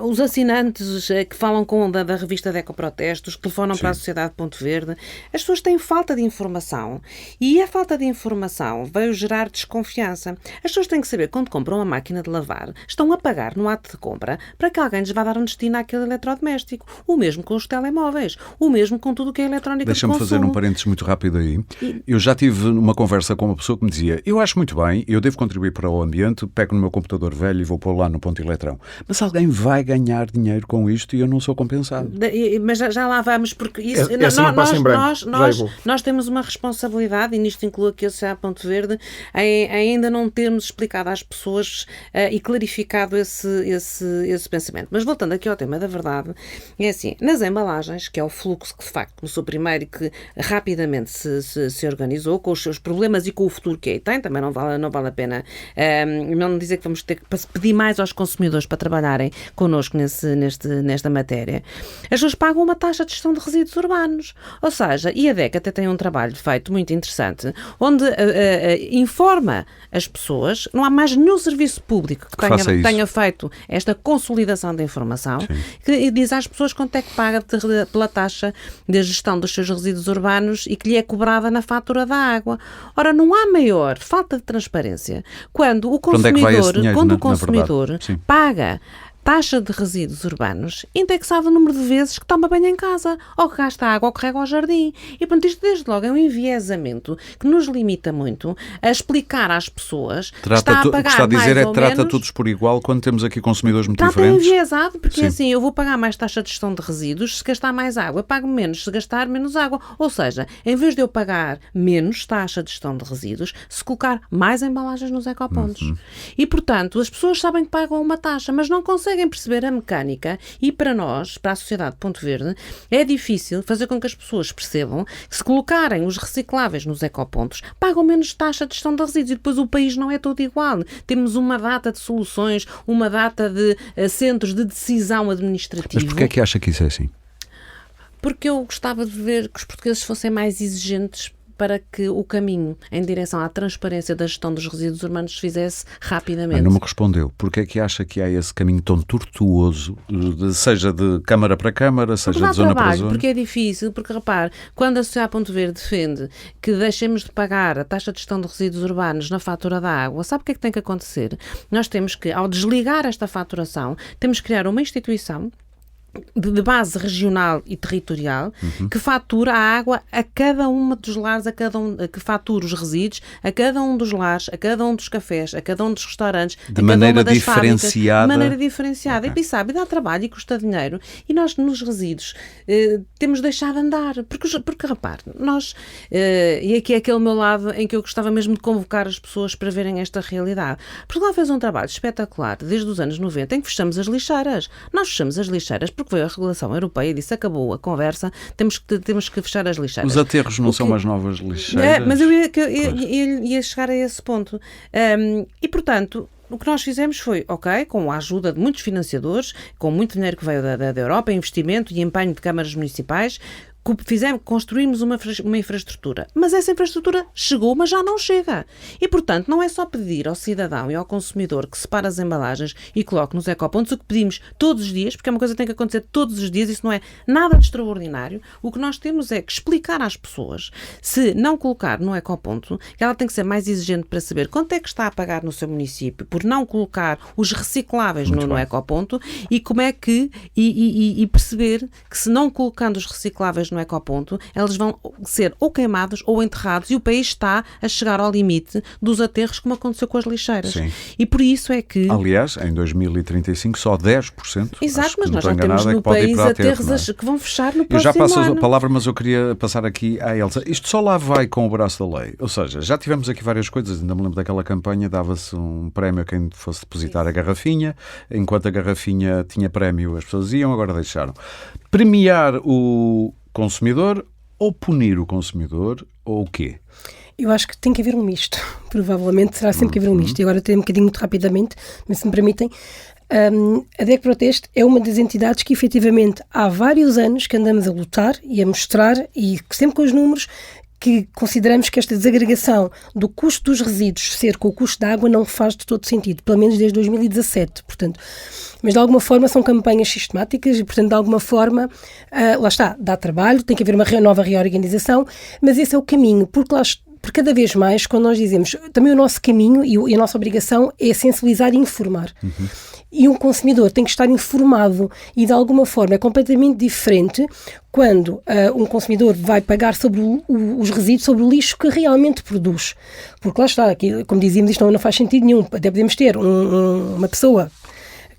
os assinantes que falam da revista de Ecoprotestos, que telefonam para a Sociedade Ponto Verde, as pessoas têm falta de informação. E a falta de informação veio gerar desconfiança. As pessoas têm que saber, quando compram uma máquina de lavar, estão a pagar no ato de compra para que alguém lhes vá dar um destino àquele eletrodoméstico. O mesmo com os telemóveis. O mesmo com tudo o que é eletrónica de consumo. Deixa-me fazer um parênteses muito rápido aí. Eu já tive uma conversa com uma pessoa que me dizia: eu acho muito bem, eu devo contribuir para o ambiente, pego no meu computador velho e vou pôr lá no ponto eletrão. Mas alguém vai ganhar dinheiro com isto e eu não sou compensado. Mas já lá vamos, porque isso, nós temos uma responsabilidade, e nisto inclui aqui a Sociedade Ponto Verde, em ainda não termos explicado às pessoas e clarificado esse pensamento. Mas voltando aqui ao tema da verdade, é assim: nas embalagens, que é o fluxo que de facto começou primeiro e que rapidamente se organizou, com os seus problemas e com o futuro que aí tem, também não vale a pena não dizer que vamos ter que pedir mais aos consumidores para trabalharem connosco nesta matéria. As pessoas pagam uma taxa de gestão de resíduos urbanos. Ou seja, e a DEC até tem um trabalho feito muito interessante, onde informa as pessoas, não há mais nenhum serviço público que tenha feito esta consolidação da informação, que diz às pessoas quanto é que paga pela taxa de gestão dos seus resíduos urbanos e que lhe é cobrada na fatura da água. Ora, não há maior falta de transparência quando o consumidor paga taxa de resíduos urbanos indexada ao número de vezes que toma banho em casa, ou que gasta água, ou que rega ao jardim. E, portanto, isto desde logo é um enviesamento que nos limita muito a explicar às pessoas que está a pagar mais ou menos... O que está a dizer trata todos por igual quando temos aqui consumidores muito diferentes. Trata enviesado, porque assim, eu vou pagar mais taxa de gestão de resíduos se gastar mais água, eu pago menos se gastar menos água. Ou seja, em vez de eu pagar menos taxa de gestão de resíduos, se colocar mais embalagens nos ecopontos. E, portanto, as pessoas sabem que pagam uma taxa, mas não conseguem perceber a mecânica, e para nós, para a Sociedade Ponto Verde, é difícil fazer com que as pessoas percebam que se colocarem os recicláveis nos ecopontos, pagam menos taxa de gestão de resíduos, e depois o país não é todo igual. Temos uma data de soluções, uma data de centros de decisão administrativa. Mas porquê é que acha que isso é assim? Porque eu gostava de ver que os portugueses fossem mais exigentes para que o caminho em direção à transparência da gestão dos resíduos urbanos se fizesse rapidamente. Não me respondeu. Porquê é que acha que há esse caminho tão tortuoso, seja de Câmara para Câmara, seja de zona para zona? Porque é difícil, porque repare, quando a Sociedade Ponto Verde defende que deixemos de pagar a taxa de gestão de resíduos urbanos na fatura da água, sabe o que é que tem que acontecer? Nós temos que, ao desligar esta faturação, temos que criar uma instituição de base regional e territorial, que fatura a água a cada uma dos lares, que fatura os resíduos a cada um dos lares, a cada um dos cafés, a cada um dos restaurantes, de maneira diferenciada. De maneira diferenciada. Okay. E sabe, dá trabalho e custa dinheiro. E nós, nos resíduos, temos deixado andar. Porque repare, nós, e aqui é aquele meu lado em que eu gostava mesmo de convocar as pessoas para verem esta realidade. Portugal fez um trabalho espetacular desde os anos 90 em que fechamos as lixeiras. Nós fechamos as lixeiras porque veio a regulação europeia e disse, acabou a conversa, temos que fechar as lixeiras. Os aterros não são as novas lixeiras? Mas eu ia chegar a esse ponto. E, portanto, o que nós fizemos foi, com a ajuda de muitos financiadores, com muito dinheiro que veio da Europa, investimento e empenho de câmaras municipais, construímos uma infraestrutura. Mas essa infraestrutura chegou, mas já não chega. E, portanto, não é só pedir ao cidadão e ao consumidor que separe as embalagens e coloque nos ecopontos o que pedimos todos os dias, porque é uma coisa que tem que acontecer todos os dias, isso não é nada de extraordinário. O que nós temos é que explicar às pessoas, se não colocar no ecoponto, que ela tem que ser mais exigente para saber quanto é que está a pagar no seu município por não colocar os recicláveis no ecoponto e como é que e perceber que se não colocando os recicláveis no ecoponto, eles vão ser ou queimados ou enterrados e o país está a chegar ao limite dos aterros, como aconteceu com as lixeiras. Sim. E por isso é que... Aliás, em 2035 só 10%. Exato, mas nós já temos no país aterros que vão fechar no próximo ano. Eu já passo a palavra, mas eu queria passar aqui à Elsa. Isto só lá vai com o braço da lei. Ou seja, já tivemos aqui várias coisas. Ainda me lembro daquela campanha, dava-se um prémio a quem fosse depositar a garrafinha. Enquanto a garrafinha tinha prémio, as pessoas iam, agora deixaram. Premiar o consumidor ou punir o consumidor ou o quê? Eu acho que tem que haver um misto. Provavelmente será sempre que haver um misto. E agora tenho um bocadinho muito rapidamente, mas se me permitem, a DEC Proteste é uma das entidades que efetivamente há vários anos que andamos a lutar e a mostrar, e sempre com os números, que consideramos que esta desagregação do custo dos resíduos ser com o custo da água não faz de todo sentido, pelo menos desde 2017, portanto, mas de alguma forma são campanhas sistemáticas e, portanto, de alguma forma, lá está, dá trabalho, tem que haver uma nova reorganização, mas esse é o caminho, porque cada vez mais, quando nós dizemos, também o nosso caminho e a nossa obrigação é sensibilizar e informar. E um consumidor tem que estar informado e, de alguma forma, é completamente diferente quando um consumidor vai pagar sobre os resíduos, sobre o lixo que realmente produz. Porque lá está, aqui, como dizíamos, isto não faz sentido nenhum. Até podemos ter uma pessoa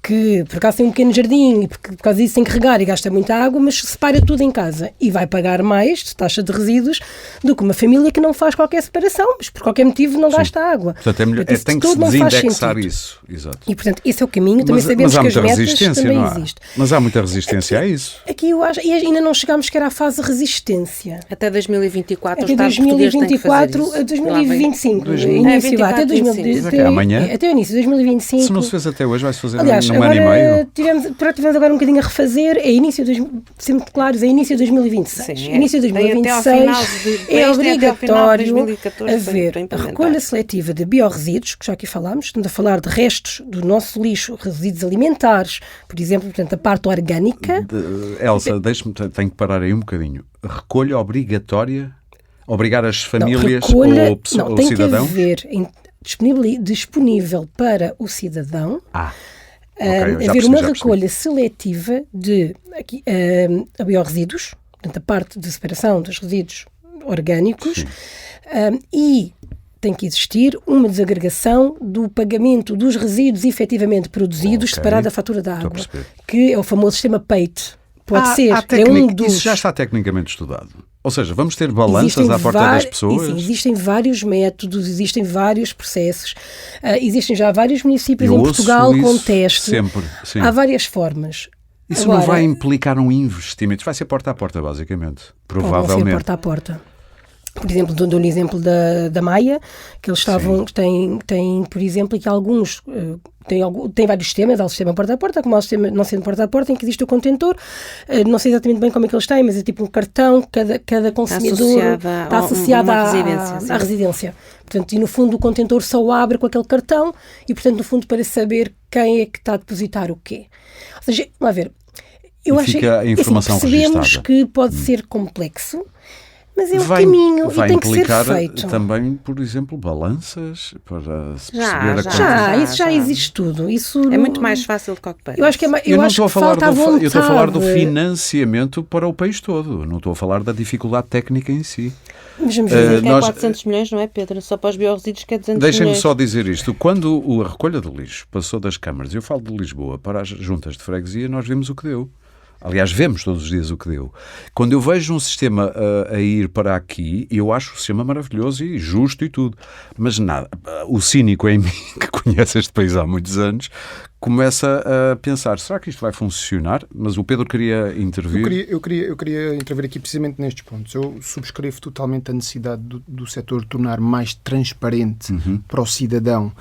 que por acaso tem um pequeno jardim e por causa disso tem que regar e gasta muita água, mas separa tudo em casa e vai pagar mais de taxa de resíduos do que uma família que não faz qualquer separação, mas por qualquer motivo não gasta água. Portanto, é melhor, tem que se desindexar isso. Exato. E, portanto, esse é o caminho. Também sabemos que as metas também existem. Mas há muita resistência a isso. Aqui eu acho, e ainda não chegámos sequer à fase de resistência. Até 2024 até 2024 a 2025. Até o início de 2025. Se não se fez até hoje, vai-se fazer num ano e meio. Tivemos agora um bocadinho a refazer, sempre claros, é início de 2026. Sim, início de 2026 é obrigatório haver a recolha seletiva de biorresíduos, que já aqui falámos, estamos a falar de restos do nosso lixo, resíduos alimentares, por exemplo, portanto, a parte orgânica. Elsa, tenho que parar aí um bocadinho. Recolha obrigatória? Obrigar as famílias ou tem cidadão? Tem que haver disponível para o cidadão. Haver uma recolha seletiva de biorresíduos, portanto, a parte de separação dos resíduos orgânicos, e tem que existir uma desagregação do pagamento dos resíduos efetivamente produzidos, separado da fatura da água, que é o famoso sistema PEIT. Pode ser, Isso já está tecnicamente estudado. Ou seja, vamos ter balanças à porta das pessoas? Sim, existem vários métodos, existem vários processos, existem já vários municípios em Portugal com teste. Sempre, sim. Há várias formas. Isso agora, não vai implicar um investimento? Vai ser porta a porta, basicamente. Provavelmente. Pode ser porta a porta. Por exemplo, dou um exemplo da Maia, que eles têm, por exemplo, que alguns têm vários sistemas. Há o sistema porta a porta, como há o sistema não sendo porta a porta, em que existe o contentor. Não sei exatamente bem como é que eles têm, mas é tipo um cartão, cada consumidor está associado à residência. Portanto, e no fundo o contentor só abre com aquele cartão e, portanto, no fundo, para saber quem é que está a depositar o quê. Ou seja, vamos ver, eu acho que percebemos que pode ser complexo. Mas é um caminho e vai tem que ser implicar feito. também, por exemplo, balanças para se Já, perceber a já. Isso já existe tudo. Isso É muito mais fácil do que parece. Eu acho que Eu não estou a falar falta a vontade. eu estou a falar do financiamento para o país todo. Não estou a falar da dificuldade técnica em si. Mas vamos ver. Que nós- é 400 milhões, não é, Pedro? Só para os biorresíduos que é 200 Deixem-me milhões. só dizer isto. Quando a recolha de lixo passou das câmaras, eu falo de Lisboa, para as juntas de freguesia, nós vimos o que deu. Aliás, vemos todos os dias o que deu. Quando eu vejo um sistema a ir para aqui, eu acho o sistema maravilhoso e justo e tudo. Mas nada, o cínico em mim, que conhece este país há muitos anos, começa a pensar, será que isto vai funcionar? Mas o Pedro queria intervir. Eu queria intervir aqui precisamente nestes pontos. Eu subscrevo totalmente a necessidade do setor tornar mais transparente para o cidadão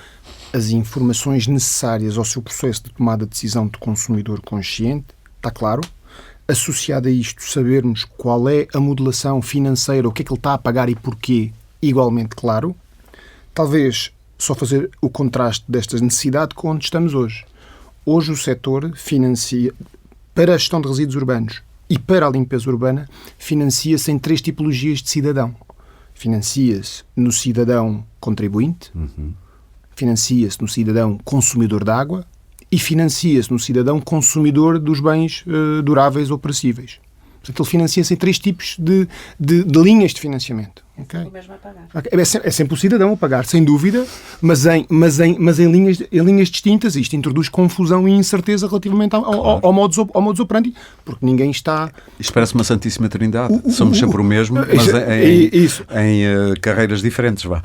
as informações necessárias ao seu processo de tomada de decisão de consumidor consciente. Está claro? Associado a isto, sabermos qual é a modelação financeira, o que é que ele está a pagar e porquê, igualmente claro. Talvez só fazer o contraste desta necessidade com onde estamos hoje. Hoje o setor financia, para a gestão de resíduos urbanos e para a limpeza urbana, financia-se em 3 tipologias de cidadão. Financia-se no cidadão contribuinte, financia-se no cidadão consumidor de água e financia-se no cidadão consumidor dos bens duráveis ou perecíveis. Portanto, ele financia-se em 3 tipos de linhas de financiamento. Okay? O mesmo a pagar. É sempre o cidadão a pagar, sem dúvida, mas em linhas distintas. Isto introduz confusão e incerteza relativamente ao modus operandi, porque ninguém está... Isto parece uma Santíssima Trindade. Somos sempre o mesmo, mas em carreiras diferentes. Vá.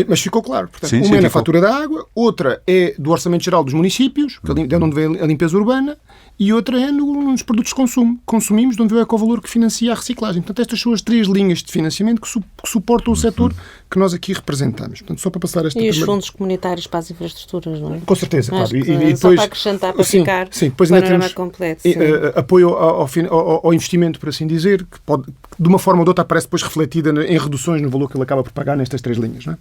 Mas ficou claro. Portanto, Sim, uma é na ficou. fatura da água, outra é do Orçamento Geral dos municípios, de onde vem a limpeza urbana, e outra é nos produtos de consumo. Consumimos, de onde vem o ecovalor que financia a reciclagem. Portanto, estas são as 3 linhas de financiamento que suportam o setor que nós aqui representamos. Portanto, só para passar esta E os fundos comunitários para as infraestruturas, não é? Com certeza, Acho claro. que E só depois, para acrescentar, para sim, ficar sim, depois o ainda panorama temos completo. Sim. apoio ao investimento, por assim dizer, que pode, de uma forma ou de outra, aparece depois refletida em reduções no valor que ele acaba por pagar nestas 3 linhas. Não é?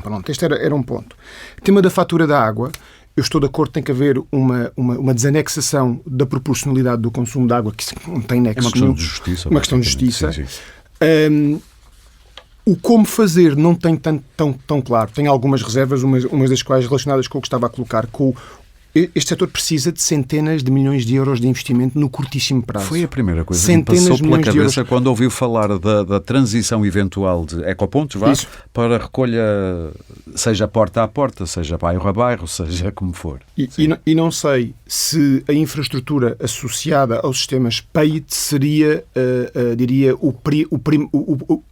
Pronto, este era um ponto. O tema da fatura da água, eu estou de acordo, tem que haver uma desanexação da proporcionalidade do consumo de água, que não tem nexo. É uma questão de justiça. Uma questão de justiça. Sim, sim. O como fazer não tem tão claro. Tem algumas reservas, umas das quais relacionadas com o que estava a colocar, com este setor precisa de centenas de milhões de euros de investimento no curtíssimo prazo. Foi a primeira coisa Centenas que me passou de pela milhões de cabeça euros. quando ouviu falar da transição eventual de ecopontos, Isso. para recolha, seja porta a porta, seja bairro a bairro, seja como for. E não sei se a infraestrutura associada aos sistemas PAIT seria, diria,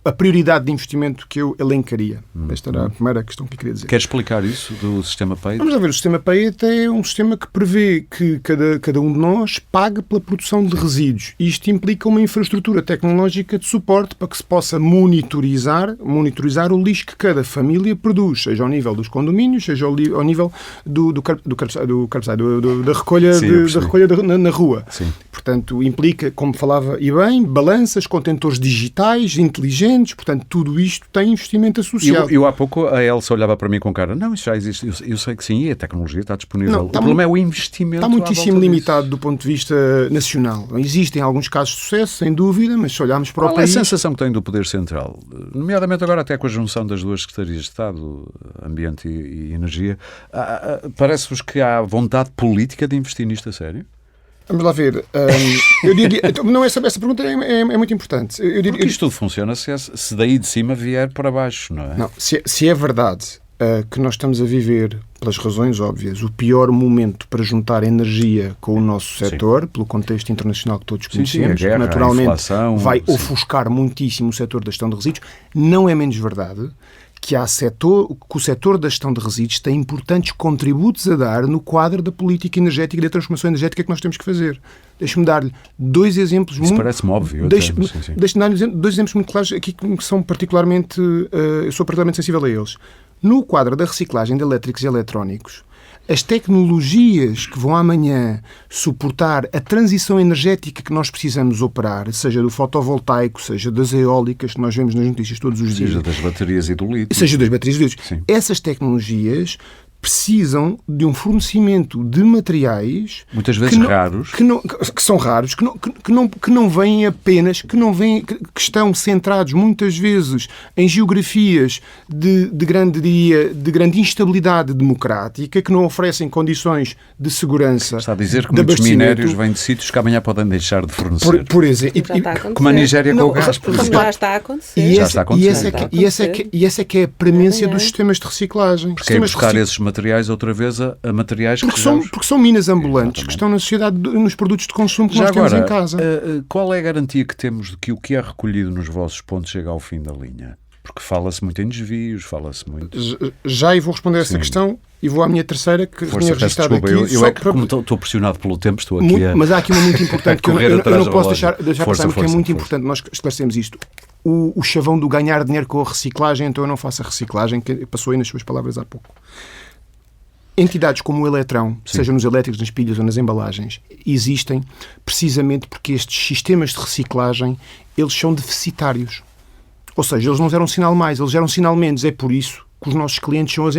a prioridade de investimento que eu elencaria. Esta era a primeira questão que eu queria dizer. Quer explicar isso do sistema PAIT? Vamos lá ver, o sistema PAIT é um sistema que prevê que cada um de nós pague pela produção de resíduos. Isto implica uma infraestrutura tecnológica de suporte para que se possa monitorizar o lixo que cada família produz, seja ao nível dos condomínios, seja ao nível da recolha, Sim, da recolha na rua. Sim. Portanto, implica, como falava e bem, balanças, contentores digitais, inteligentes, portanto, tudo isto tem investimento associado. Eu há pouco a Elsa olhava para mim com cara, não, isso já existe, eu sei que sim, e a tecnologia está disponível. Não, O problema é o investimento. Está muitíssimo limitado do ponto de vista nacional. Existem alguns casos de sucesso, sem dúvida, mas se olharmos para o Qual é a país... sensação que tem do Poder Central? Nomeadamente agora até com a junção das 2 Secretarias de Estado, Ambiente e Energia, parece-vos que há vontade política de investir nisto a sério? Vamos lá ver. Eu diria... Não, essa pergunta é muito importante. Porque isto tudo funciona se daí de cima vier para baixo, não é? Não, se é verdade que nós estamos a viver, pelas razões óbvias, o pior momento para juntar energia com o nosso setor, pelo contexto internacional que todos conhecemos, a guerra, que naturalmente a inflação, vai ofuscar muitíssimo o setor da gestão de resíduos, não é menos verdade que o setor da gestão de resíduos tem importantes contributos a dar no quadro da política energética e da transformação energética que nós temos que fazer. Deixe-me dar 2 exemplos. Isso parece-me óbvio. Deixe-me dar 2 exemplos muito claros aqui que são particularmente... eu sou particularmente sensível a eles. No quadro da reciclagem de elétricos e eletrónicos, as tecnologias que vão amanhã suportar a transição energética que nós precisamos operar, seja do fotovoltaico, seja das eólicas, que nós vemos nas notícias todos os dias, Seja das baterias e do lítio. seja das baterias de lítio, Sim. essas tecnologias precisam de um fornecimento de materiais muitas vezes raros, que são raros, que não vêm apenas, que estão centrados muitas vezes em geografias de grande instabilidade democrática, que não oferecem condições de segurança. Está a dizer que muitos minérios vêm de sítios que amanhã podem deixar de fornecer. Por exemplo, como a Nigéria com o gás, por exemplo. Já está a acontecer. E essa é que é a premência dos sistemas de reciclagem. Porque é buscar esses materiais outra vez a materiais porque são minas ambulantes que estão na sociedade, nos produtos de consumo que nós temos em casa. Qual é a garantia que temos de que o que é recolhido nos vossos pontos chega ao fim da linha? Porque fala-se muito em desvios, fala-se muito... Já vou responder a essa questão e vou à minha terceira, que tinha registrado aqui. Eu é que, como estou pressionado pelo tempo, estou aqui Mas há aqui uma muito importante que eu não posso deixar passar, porque é muito importante nós esclarecemos isto. O chavão do ganhar dinheiro com a reciclagem, então eu não faço a reciclagem, que passou aí nas suas palavras há pouco. Entidades como o Eletrão, seja nos elétricos, nas pilhas ou nas embalagens, existem precisamente porque estes sistemas de reciclagem, eles são deficitários. Ou seja, eles não geram sinal mais, eles geram sinal menos. É por isso que os nossos clientes são as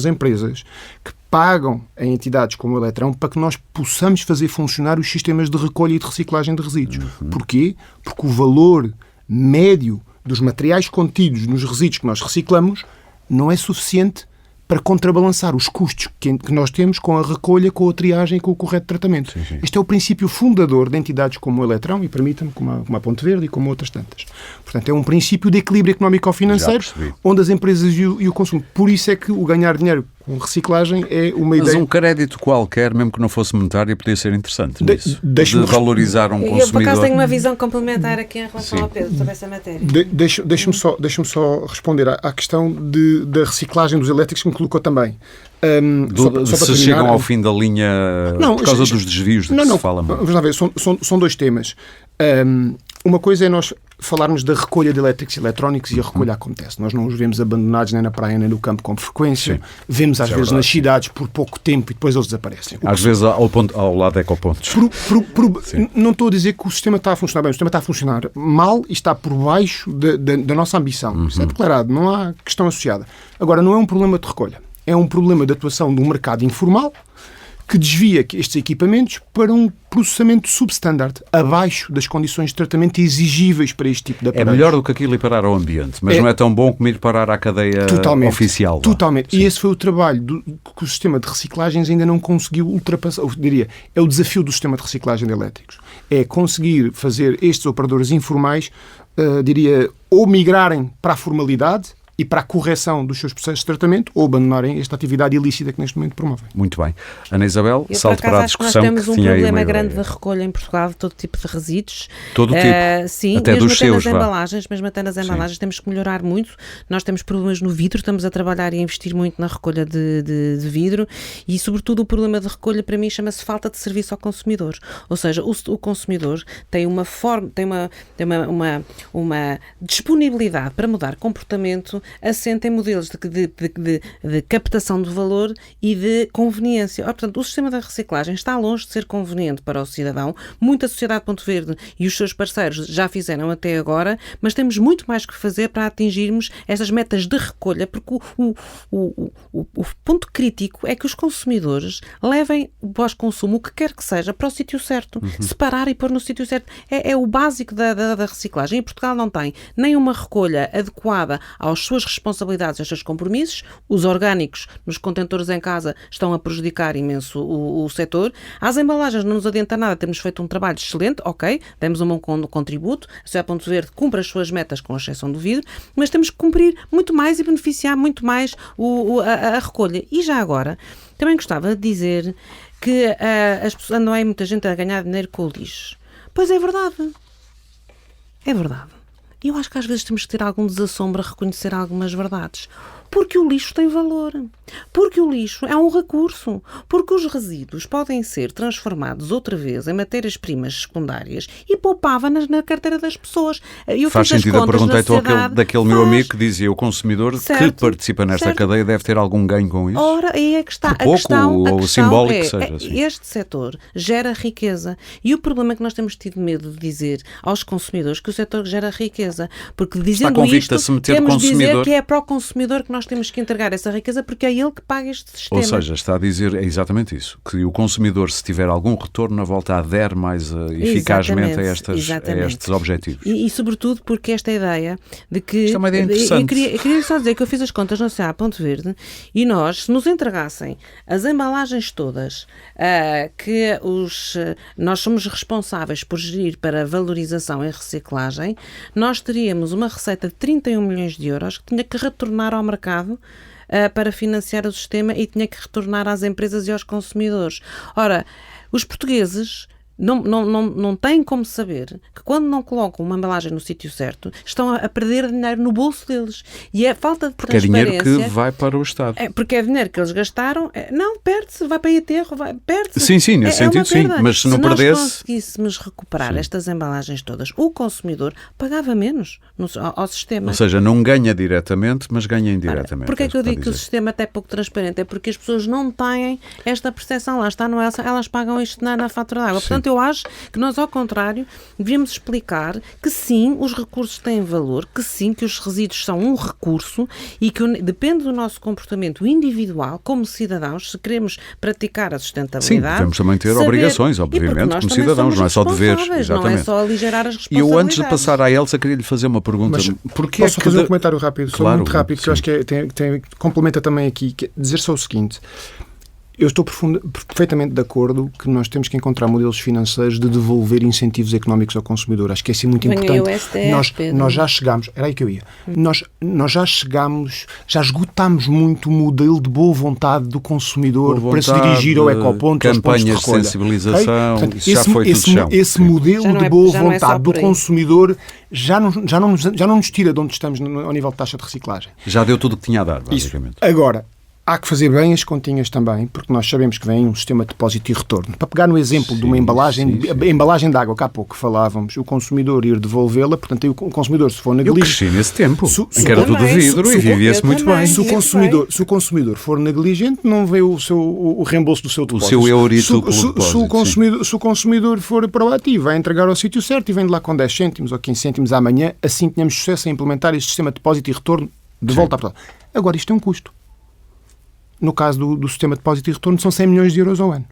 empresas que pagam a entidades como o Eletrão para que nós possamos fazer funcionar os sistemas de recolha e de reciclagem de resíduos. Porquê? Porque o valor médio dos materiais contidos nos resíduos que nós reciclamos não é suficiente para contrabalançar os custos que nós temos com a recolha, com a triagem e com o correto tratamento. Sim. Este é o princípio fundador de entidades como o Eletrão e, permita-me, como a Ponte Verde e como outras tantas. Portanto, é um princípio de equilíbrio económico-financeiro onde as empresas e o consumo. Por isso é que o ganhar dinheiro com reciclagem é uma ideia... Mas um crédito qualquer, mesmo que não fosse monetário, podia ser interessante de valorizar um consumidor. Eu, por acaso, tenho uma visão complementar aqui em relação ao Pedro sobre essa matéria. Deixa-me só responder à questão da reciclagem dos elétricos que me colocou também. Se chegam ao fim da linha por causa dos desvios de que se fala muito. Vamos lá ver, são dois temas. Uma coisa é nós falarmos da recolha de elétricos e eletrónicos e a recolha acontece. Nós não os vemos abandonados nem na praia nem no campo com frequência. Vemos às vezes nas cidades por pouco tempo e depois eles desaparecem. Às vezes ao lado de ecopontos. Não estou a dizer que o sistema está a funcionar bem. O sistema está a funcionar mal e está por baixo da nossa ambição. Isso é declarado, não há questão associada. Agora, não é um problema de recolha. É um problema de atuação de um mercado informal que desvia estes equipamentos para um processamento substandard, abaixo das condições de tratamento exigíveis para este tipo de aparelhos. É melhor do que aquilo ir parar ao ambiente, mas não é tão bom como ir parar à cadeia oficial. Totalmente. Sim. E esse foi o trabalho que o sistema de reciclagens ainda não conseguiu ultrapassar. Eu diria, é o desafio do sistema de reciclagem de elétricos. É conseguir fazer estes operadores informais, ou migrarem para a formalidade e para a correção dos seus processos de tratamento ou abandonarem esta atividade ilícita que neste momento promovem. Muito bem. Ana Isabel, salto para a discussão que tinha aí. Nós temos um problema grande de recolha em Portugal de todo tipo de resíduos. Todo tipo? Sim, até mesmo dos seus, mesmo até nas embalagens temos que melhorar muito. Nós temos problemas no vidro, estamos a trabalhar e a investir muito na recolha de vidro e, sobretudo, o problema de recolha para mim chama-se falta de serviço ao consumidor. Ou seja, o consumidor tem uma disponibilidade para mudar comportamento assenta em modelos de captação de valor e de conveniência. Portanto, o sistema da reciclagem está longe de ser conveniente para o cidadão. Muita sociedade Ponte Verde e os seus parceiros já fizeram até agora, mas temos muito mais que fazer para atingirmos estas metas de recolha, porque o ponto crítico é que os consumidores levem o pós-consumo, o que quer que seja, para o sítio certo. Separar e pôr no sítio certo. É o básico da reciclagem. E Portugal não tem nem uma recolha adequada às suas responsabilidades, aos seus compromissos. Os orgânicos nos contentores em casa estão a prejudicar imenso o setor. Às embalagens não nos adianta nada, temos feito um trabalho excelente, ok, demos um bom contributo, a Sociedade Ponte Verde cumpre as suas metas com exceção do vidro, mas temos que cumprir muito mais e beneficiar muito mais a recolha. E já agora, também gostava de dizer que andam aí muita gente a ganhar dinheiro com o lixo. Pois é verdade. É verdade. E eu acho que às vezes temos que ter algum desassombro a reconhecer algumas verdades. Porque o lixo tem valor. Porque o lixo é um recurso. Porque os resíduos podem ser transformados outra vez em matérias-primas secundárias e poupava na carteira das pessoas. Faz sentido. Eu perguntei-te daquele meu amigo que dizia o consumidor que participa nesta cadeia deve ter algum ganho com isso. Ora, aí é que está. Por pouco ou simbólico que seja. Assim. Este setor gera riqueza. E o problema é que nós temos tido medo de dizer aos consumidores que o setor gera riqueza. Porque dizendo isto, temos de dizer que é para o consumidor que nós temos que entregar essa riqueza porque é ele que paga este sistema. Ou seja, está a dizer exatamente isso, que o consumidor, se tiver algum retorno na volta, adere mais eficazmente a estes objetivos. E sobretudo porque esta ideia de que... Isto é uma ideia interessante. Eu queria só dizer que eu fiz as contas no CA Ponto Verde e nós, se nos entregassem as embalagens todas que nós somos responsáveis por gerir para valorização e reciclagem, nós teríamos uma receita de 31 milhões de euros que tinha que retornar ao mercado para financiar o sistema e tinha que retornar às empresas e aos consumidores. Ora, os portugueses não têm como saber que quando não colocam uma embalagem no sítio certo, estão a perder dinheiro no bolso deles. E é falta de transparência. Porque é dinheiro que vai para o Estado. Porque é dinheiro que eles gastaram. Não, perde-se, vai para o aterro, perde-se. Sim, nesse sentido sim. Mas se não perdesse... Se nós conseguíssemos recuperar estas embalagens todas, o consumidor pagava menos ao sistema. Ou seja, não ganha diretamente, mas ganha indiretamente. Porquê é que eu digo que o sistema até é pouco transparente? É porque as pessoas não têm esta percepção. Lá está, elas pagam isto na fatura de água. Portanto, eu acho que nós, ao contrário, devíamos explicar que sim, os recursos têm valor, que sim, que os resíduos são um recurso e que depende do nosso comportamento individual como cidadãos, se queremos praticar a sustentabilidade. Sim, devemos também ter obrigações, obviamente, como cidadãos, não é só deveres. Exatamente. Não é só aligerar as E responsabilidades. eu, antes de passar à Elsa, queria lhe fazer uma pergunta. Mas posso fazer um comentário rápido? Claro, muito rápido, que eu acho que complementa também aqui, dizer só o seguinte. Eu estou perfeitamente de acordo que nós temos que encontrar modelos financeiros de devolver incentivos económicos ao consumidor. Acho que é assim muito importante. Nós já chegámos, era aí que eu ia, nós já chegámos, já esgotámos muito o modelo de boa vontade do consumidor para se dirigir ao ecoponto, aos pontos de recolha. Campanhas de sensibilização, portanto, isso já foi tudo chão. Esse modelo de boa vontade do consumidor já não nos tira de onde estamos ao nível de taxa de reciclagem. Já deu tudo o que tinha a dar, basicamente. Isso. Agora, há que fazer bem as continhas também, porque nós sabemos que vem um sistema de depósito e retorno. Para pegar no exemplo de uma embalagem, a embalagem de água que há pouco falávamos, o consumidor ir devolvê-la, portanto, o consumidor, se for negligente... Eu cresci nesse tempo, em que era tudo vidro e vivia-se muito bem. Se o consumidor for negligente, não vê o reembolso do seu depósito. O seu eurito pelo depósito. Se o consumidor for proativo, vai entregar ao sítio certo e vem de lá com 10 cêntimos ou 15 cêntimos amanhã, assim tínhamos sucesso em implementar este sistema de depósito e retorno de volta a Portugal. Agora, isto tem um custo. No caso do sistema de depósito e retorno, são 100 milhões de euros ao ano.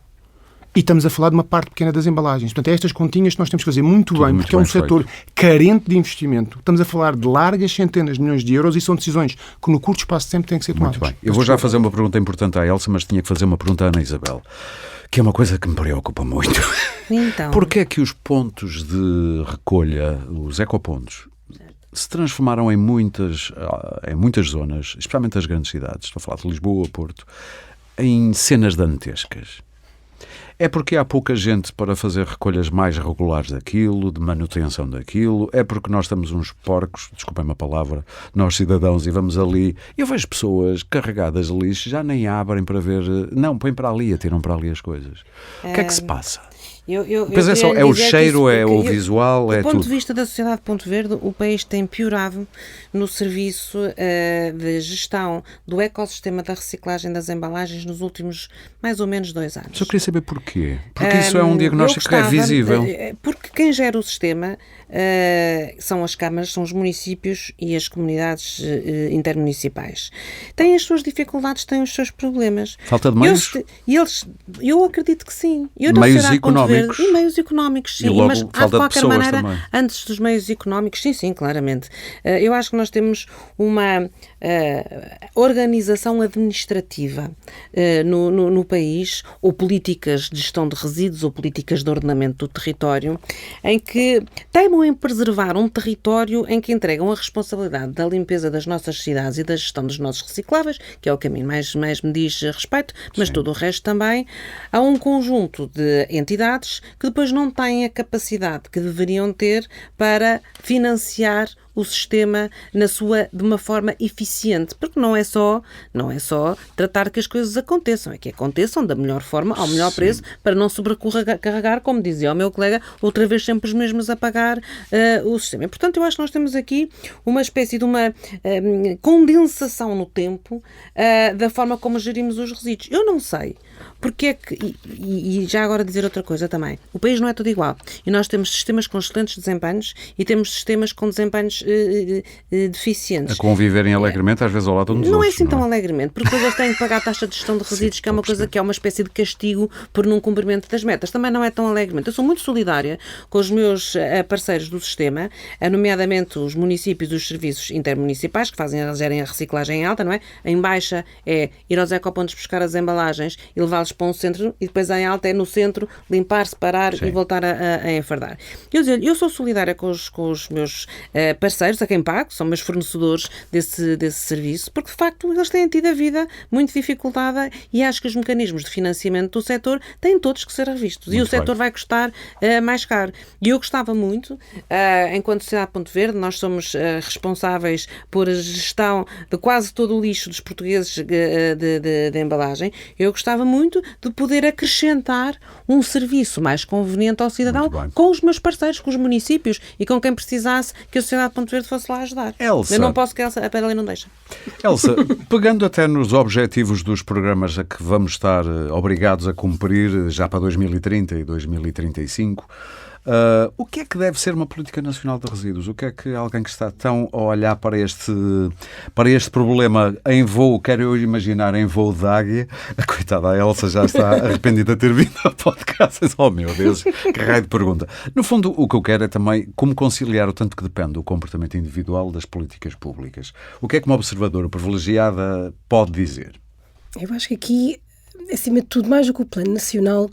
E estamos a falar de uma parte pequena das embalagens. Portanto, é estas continhas que nós temos que fazer muito bem, porque é um setor carente de investimento. Estamos a falar de largas centenas de milhões de euros e são decisões que no curto espaço de tempo têm que ser tomadas. Muito bem. Eu vou já fazer uma pergunta importante à Elsa, mas tinha que fazer uma pergunta à Ana Isabel, que é uma coisa que me preocupa muito. Então. Porquê é que os pontos de recolha, os ecopontos, se transformaram em muitas zonas, especialmente as grandes cidades, estou a falar de Lisboa, Porto, em cenas dantescas? É porque há pouca gente para fazer recolhas mais regulares daquilo, de manutenção daquilo? É porque nós estamos uns porcos, desculpem-me a palavra, nós cidadãos, e vamos ali... Eu vejo pessoas carregadas de lixo, já nem abrem para ver... Não, põem para ali, atiram para ali as coisas. O que é que se passa? Pois é o cheiro, é o visual, é tudo. Do ponto de vista da Sociedade Ponto Verde, o país tem piorado no serviço de gestão do ecossistema da reciclagem das embalagens nos últimos mais ou menos 2 anos. Só queria saber porquê. Porque isso é um diagnóstico que é visível. Porque quem gera o sistema são as câmaras, são os municípios e as comunidades intermunicipais. Têm as suas dificuldades, têm os seus problemas. Falta de meios? Eu acredito que sim. Meios económicos. E meios económicos, sim. E logo mas falta de qualquer de maneira, também. antes dos meios económicos, sim, claramente. Eu acho que nós temos uma organização administrativa no país, ou políticas de gestão de resíduos, ou políticas de ordenamento do território, em que teimam em preservar um território em que entregam a responsabilidade da limpeza das nossas cidades e da gestão dos nossos recicláveis, que é o que a mim mais me diz respeito, mas todo o resto também, a um conjunto de entidades que depois não têm a capacidade que deveriam ter para financiar o sistema de uma forma eficiente, porque não é só tratar que as coisas aconteçam, é que aconteçam da melhor forma, ao melhor preço, para não sobrecarregar, como dizia o meu colega, outra vez sempre os mesmos a pagar o sistema. E, portanto, eu acho que nós temos aqui uma espécie de uma condensação no tempo da forma como gerimos os resíduos. Eu não sei porque é que, e já agora dizer outra coisa também, o país não é tudo igual, e nós temos sistemas com excelentes desempenhos e temos sistemas com desempenhos deficientes. A conviverem alegremente, às vezes ao lado uns dos Não é outros. assim tão alegremente, porque depois eles têm que pagar a taxa de gestão de resíduos, que é uma coisa que é uma espécie de castigo por não cumprimento das metas. Também não é tão alegremente. Eu sou muito solidária com os meus parceiros do sistema, nomeadamente os municípios e os serviços intermunicipais, que gerem a reciclagem em alta, não é? Em baixa é ir aos ecopontos buscar as embalagens e levá-los para um centro, e depois em alta é no centro limpar, separar e voltar a enfardar. Eu sou solidária com os meus parceiros, a quem pago, são meus fornecedores desse serviço, porque de facto eles têm tido a vida muito dificultada e acho que os mecanismos de financiamento do setor têm todos que ser revistos. Muito E o setor vai custar mais caro. E eu gostava muito, enquanto Sociedade Ponto Verde, nós somos responsáveis por a gestão de quase todo o lixo dos portugueses de embalagem, eu gostava muito de poder acrescentar um serviço mais conveniente ao cidadão com os meus parceiros, com os municípios e com quem precisasse que a Sociedade Ponto Verde fosse lá ajudar. Elsa, eu não posso, que a lei não deixa. Elsa, pegando até nos objetivos dos programas a que vamos estar obrigados a cumprir já para 2030 e 2035, o que é que deve ser uma política nacional de resíduos? O que é que alguém que está tão a olhar para este problema em voo, quero eu imaginar, em voo de águia, a coitada a Elsa já está arrependida de ter vindo ao podcast. Oh meu Deus, que raio de pergunta. No fundo, o que eu quero é também como conciliar o tanto que depende do comportamento individual das políticas públicas. O que é que uma observadora privilegiada pode dizer? Eu acho que aqui, acima de tudo, mais do que o plano nacional,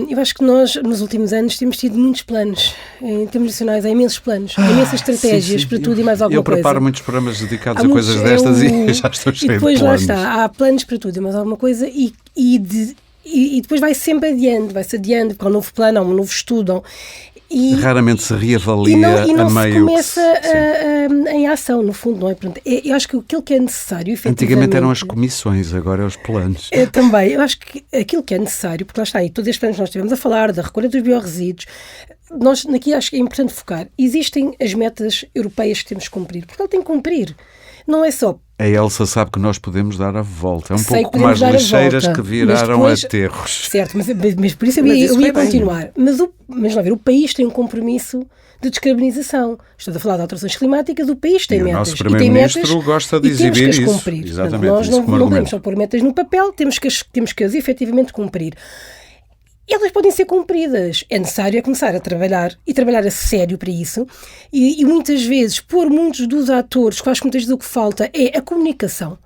eu acho que nós, nos últimos anos, temos tido muitos planos. Em termos nacionais, há imensos planos, há imensas estratégias para tudo e mais alguma coisa. Eu preparo muitos programas dedicados a coisas destas e já estou cheio de planos. E depois lá está, há planos para tudo e mais alguma coisa e depois vai sempre adiando, vai-se adiando, porque há um novo plano, há um novo estudo. Raramente se reavalia e não a meio. se começa em ação, no fundo, não é? Pronto, eu acho que aquilo que é necessário, efetivamente... Antigamente eram as comissões, agora é os planos. Também, eu acho que aquilo que é necessário, porque lá está aí, todos estes planos que nós estivemos a falar, da recolha dos biorresíduos, nós aqui acho que é importante focar. Existem as metas europeias que temos que cumprir, porque ele tem que cumprir. Não é só... A Elsa sabe que nós podemos dar a volta. É um Sei pouco como as lixeiras que viraram depois, aterros. Certo, mas por isso eu ia continuar. Mas lá ver, o país tem um compromisso de descarbonização. Estou a falar de alterações climáticas, o país tem metas. O nosso primeiro-ministro gosta de exibir isso. Cumprir. Exatamente. Portanto, nós não podemos só pôr metas no papel, temos que as efetivamente cumprir. Elas podem ser cumpridas. É necessário começar a trabalhar e trabalhar a sério para isso e muitas vezes pôr muitos dos atores, que acho que muitas vezes o que falta é a comunicação.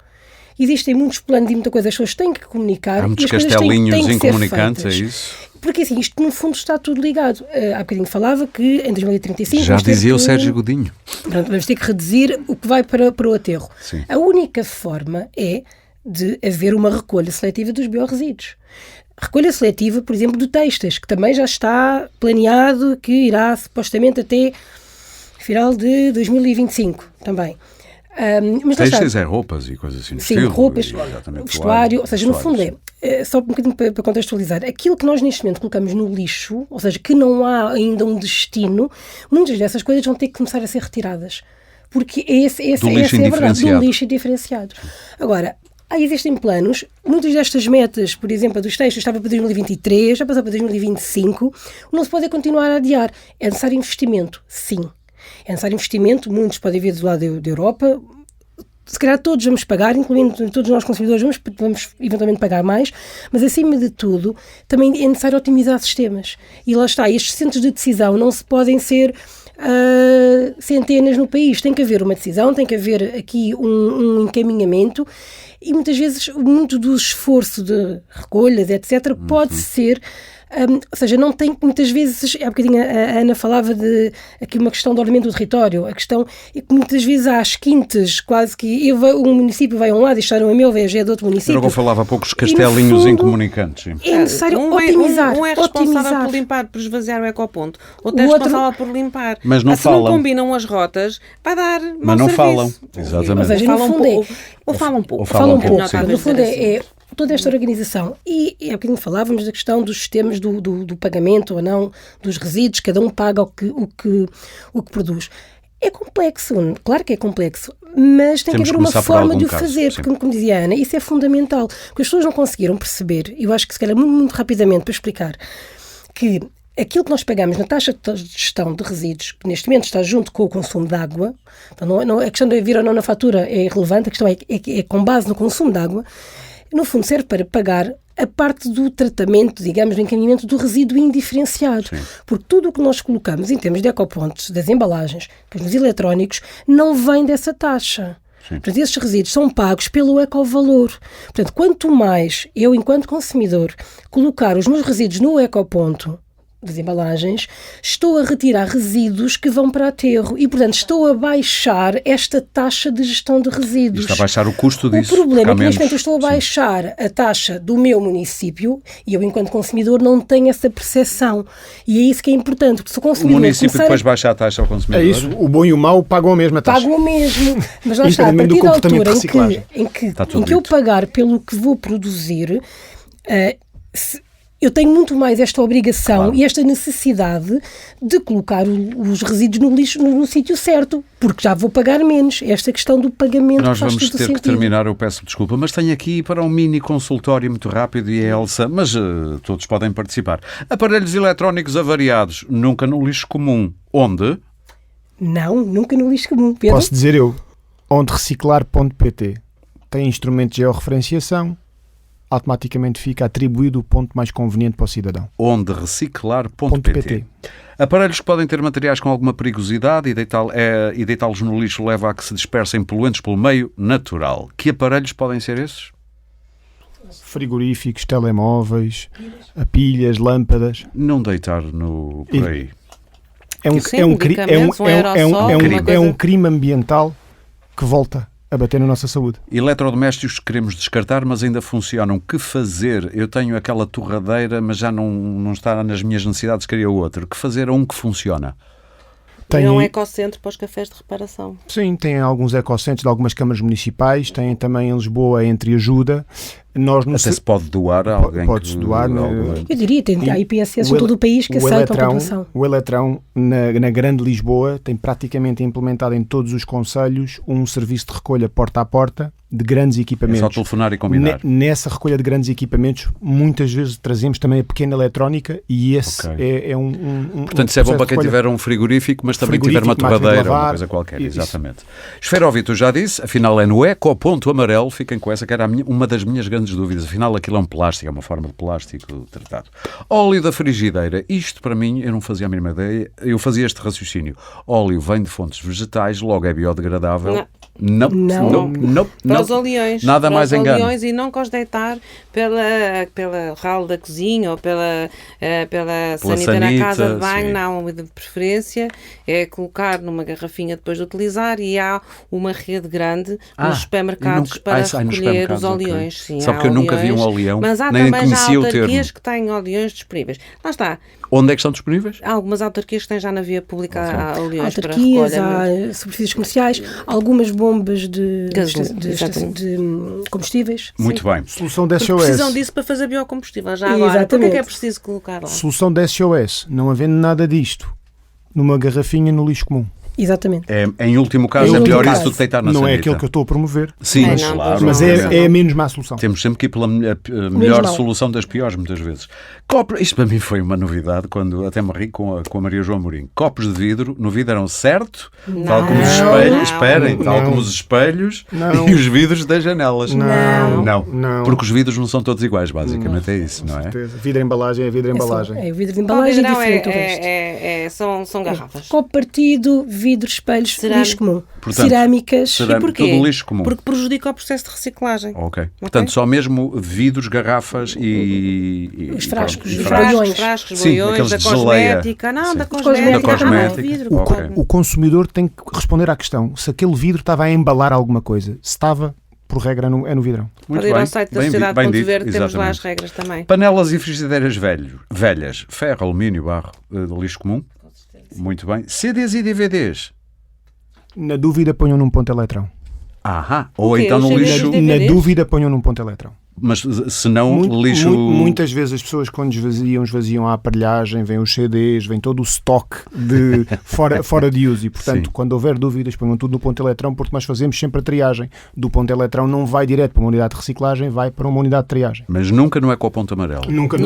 Existem muitos planos e muita coisa, as pessoas têm que comunicar. Há muitos e as coisas castelinhos têm que incomunicantes, é ser feitas. isso? Porque assim, isto no fundo está tudo ligado. Há bocadinho falava que em 2035... Já dizia o Sérgio Godinho. Pronto, vamos ter que reduzir o que vai para o aterro. Sim. A única forma é de haver uma recolha seletiva dos biorresíduos. Recolha seletiva, por exemplo, de têxteis, que também já está planeado que irá supostamente até final de 2025 também. Têxteis é roupas e coisas assim. Sim, roupas, vestuário, ou seja, no fundo só um bocadinho para contextualizar, aquilo que nós neste momento colocamos no lixo, ou seja, que não há ainda um destino, muitas dessas coisas vão ter que começar a ser retiradas. Porque essa é a verdade, do lixo indiferenciado. Agora, existem planos, muitas destas metas, por exemplo, a dos textos estava para 2023, já passou para 2025, não se pode continuar a adiar. É necessário investimento, sim. É necessário investimento, muitos podem vir do lado da Europa, se calhar todos vamos pagar, incluindo todos nós consumidores, vamos eventualmente pagar mais, mas acima de tudo também é necessário otimizar sistemas. E lá está, estes centros de decisão não se podem ser centenas no país. Tem que haver uma decisão, tem que haver aqui um encaminhamento e muitas vezes muito do esforço de recolhas, etc., pode ser... ou seja, não tem, muitas vezes, há bocadinho a Ana falava de aqui uma questão do ordenamento do território, a questão é que muitas vezes há as quintas, quase que um município vai a um lado e deixaram a meu, vai a do outro município. Era o que eu falava há pouco, os castelinhos incomunicantes. Sim. É necessário otimizar. Um é responsável por limpar, por esvaziar o ecoponto, outro é responsável por limpar. Mas não falam. Se não combinam as rotas, vai dar mau Mas não serviço. Falam, exatamente. Ou seja, no fundo ou falam um pouco. Falam um pouco, sim. No fundo é toda esta organização. E há bocadinho falávamos da questão dos sistemas do pagamento ou não dos resíduos, cada um paga o que produz. É complexo, claro que é complexo, mas tem que haver uma forma de o fazer, porque, como dizia a Ana, isso é fundamental. Porque as pessoas não conseguiram perceber, eu acho que se calhar muito rapidamente para explicar, que aquilo que nós pagamos na taxa de gestão de resíduos, que neste momento está junto com o consumo de água, então a questão de vir ou não na fatura é irrelevante, a questão é com base no consumo de água, no fundo serve para pagar a parte do tratamento, digamos, do encaminhamento do resíduo indiferenciado. Sim. Porque tudo o que nós colocamos em termos de ecopontos, das embalagens, nos eletrónicos, não vem dessa taxa. Sim. Portanto, esses resíduos são pagos pelo ecovalor. Portanto, quanto mais eu, enquanto consumidor, colocar os meus resíduos no ecoponto das embalagens, estou a retirar resíduos que vão para aterro e, portanto, estou a baixar esta taxa de gestão de resíduos. Está a baixar o custo disso. O problema é que, neste momento, eu estou a baixar a taxa do meu município e eu, enquanto consumidor, não tenho essa percepção. E é isso que é importante, porque se o consumidor... O município depois baixa a taxa ao consumidor. É isso, o bom e o mau pagam a mesma taxa. Pagam a mesma. Mas lá está, a partir da altura em que eu pagar pelo que vou produzir... eu tenho muito mais esta obrigação e esta necessidade de colocar os resíduos no lixo no sítio certo, porque já vou pagar menos. Esta questão do pagamento nós faz vamos todo ter sentido. que terminar, eu peço desculpa, mas tenho aqui para um mini consultório muito rápido e a Elsa, mas todos podem participar. Aparelhos eletrónicos avariados, nunca no lixo comum. Onde? Não, nunca no lixo comum. Pedro? Posso dizer eu, onde reciclar.pt tem instrumento de georreferenciação, automaticamente fica atribuído o ponto mais conveniente para o cidadão. Onde reciclar.pt. Aparelhos que podem ter materiais com alguma perigosidade e deitá-los no lixo leva a que se dispersem poluentes pelo meio natural. Que aparelhos podem ser esses? Frigoríficos, telemóveis, pilhas, lâmpadas. Não deitar por aí. É um crime ambiental que volta a bater na nossa saúde. Eletrodomésticos que queremos descartar, mas ainda funcionam. Que fazer? Eu tenho aquela torradeira, mas já não está nas minhas necessidades, queria outro. Que fazer a um que funciona? Tem um ecocentro para os cafés de reparação. Sim, tem alguns ecocentros de algumas câmaras municipais, tem também em Lisboa Entre Ajuda. Até se pode doar a alguém. Pode-se doar. Eu diria, tem IPSS em todo o país que aceitam a doação. O Eletrão, na Grande Lisboa, tem praticamente implementado em todos os concelhos um serviço de recolha porta a porta de grandes equipamentos. É só telefonar e combinar. Nessa recolha de grandes equipamentos, muitas vezes trazemos também a pequena eletrónica e esse é um Portanto, isso é bom para quem tiver um frigorífico, mas também tiver uma torradeira ou uma coisa qualquer. Isso. Exatamente. Esferóvito, já disse, afinal é no ecoponto amarelo, fiquem com essa, que era uma das minhas grandes dúvidas. Afinal, aquilo é um plástico, é uma forma de plástico tratado. Óleo da frigideira. Isto, para mim, eu não fazia a mínima ideia. Eu fazia este raciocínio. Óleo vem de fontes vegetais, logo é biodegradável. Não. Para os oleões. Nada para mais os engano. Oleões, e não deitar pela ralo da cozinha ou pela sanita na casa de banho. Sim. Não, de preferência é colocar numa garrafinha depois de utilizar, e há uma rede grande nos supermercados para recolher os oleões. Okay. Sim, só porque eu nunca vi um oleão, mas há nem também já conhecia o termo. autarquias que têm oleões disponíveis. Lá está. Onde é que estão disponíveis? Há algumas autarquias que têm já na via pública oleões para autarquias, recolha. há superfícies comerciais, algumas bombas de combustíveis. Muito bem. Solução da SOS. Precisam disso para fazer biocombustível. Já agora, por que é preciso colocar lá? Solução da SOS. Não havendo nada disto numa garrafinha no lixo comum. Exatamente. Em último caso, é pior isso do que deitar na sanita. Não é aquilo que eu estou a promover. Sim, claro. Mas é a menos má solução. Temos sempre que ir pela melhor solução das piores, muitas vezes. Isto para mim foi uma novidade, quando até me ri com a Maria João Mourinho. Copos de vidro, no vidro eram certo, tal como os espelhos, tal como os espelhos e os vidros das janelas. Não. Porque os vidros não são todos iguais, basicamente é isso, não é? Vidro de embalagem é vidro de embalagem. É vidro de embalagem diferente do resto. São garrafas. Copo partido, vidro, espelhos, lixo comum. Portanto, cerâmicas. E porquê? Todo lixo comum. Porque prejudica o processo de reciclagem. Ok. Portanto, só mesmo vidros, garrafas e os frascos, os boiões, da cosmética. Não, da cosmética. O consumidor tem que responder à questão se aquele vidro estava a embalar alguma coisa. Se estava, por regra, é no vidrão. Pode ir ao site da Sociedade.verde, temos lá as regras também. Panelas e frigideiras velhas, ferro, alumínio, barro, de lixo comum. Muito bem. CDs e DVDs? Na dúvida, ponham num ponto eletrão. Ou então no lixo. Na dúvida, ponham num ponto eletrão. Mas se não, lixo... Muitas vezes as pessoas, quando esvaziam a aparelhagem, vem os CDs, vem todo o estoque de fora de uso. E, portanto, quando houver dúvidas, ponham tudo no ponto eletrão, porque nós fazemos sempre a triagem do ponto eletrão. Não vai direto para uma unidade de reciclagem, vai para uma unidade de triagem. Mas nunca não é com o ponto amarelo. Nunca.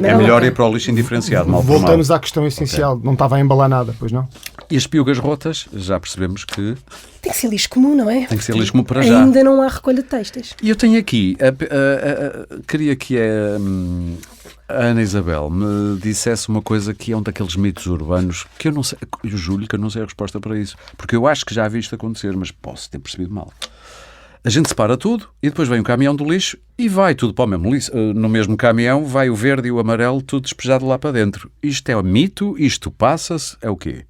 É melhor ir para o lixo indiferenciado. Voltamos à questão essencial. Okay. Não estava a embalar nada, pois não? E as piugas rotas, já percebemos que... Tem que ser lixo comum, não é? Tem que ser lixo comum para já. Ainda não há recolha de textas. E eu tenho aqui, queria que a Ana Isabel me dissesse uma coisa que é um daqueles mitos urbanos que eu não sei, eu Júlio, que eu não sei a resposta para isso. Porque eu acho que já vi isto acontecer, mas posso ter percebido mal. A gente separa tudo e depois vem o caminhão do lixo e vai tudo para o mesmo lixo. No mesmo caminhão vai o verde e o amarelo tudo despejado lá para dentro. Isto é um mito? Isto passa-se? É o quê?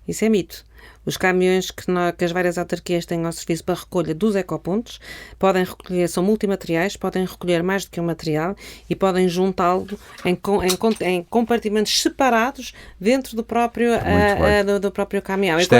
Isso é mito. Os caminhões que as várias autarquias têm ao serviço para recolha dos ecopontos podem recolher, são multimateriais, podem recolher mais do que um material e podem juntá-lo em compartimentos separados dentro do próprio caminhão. Isto e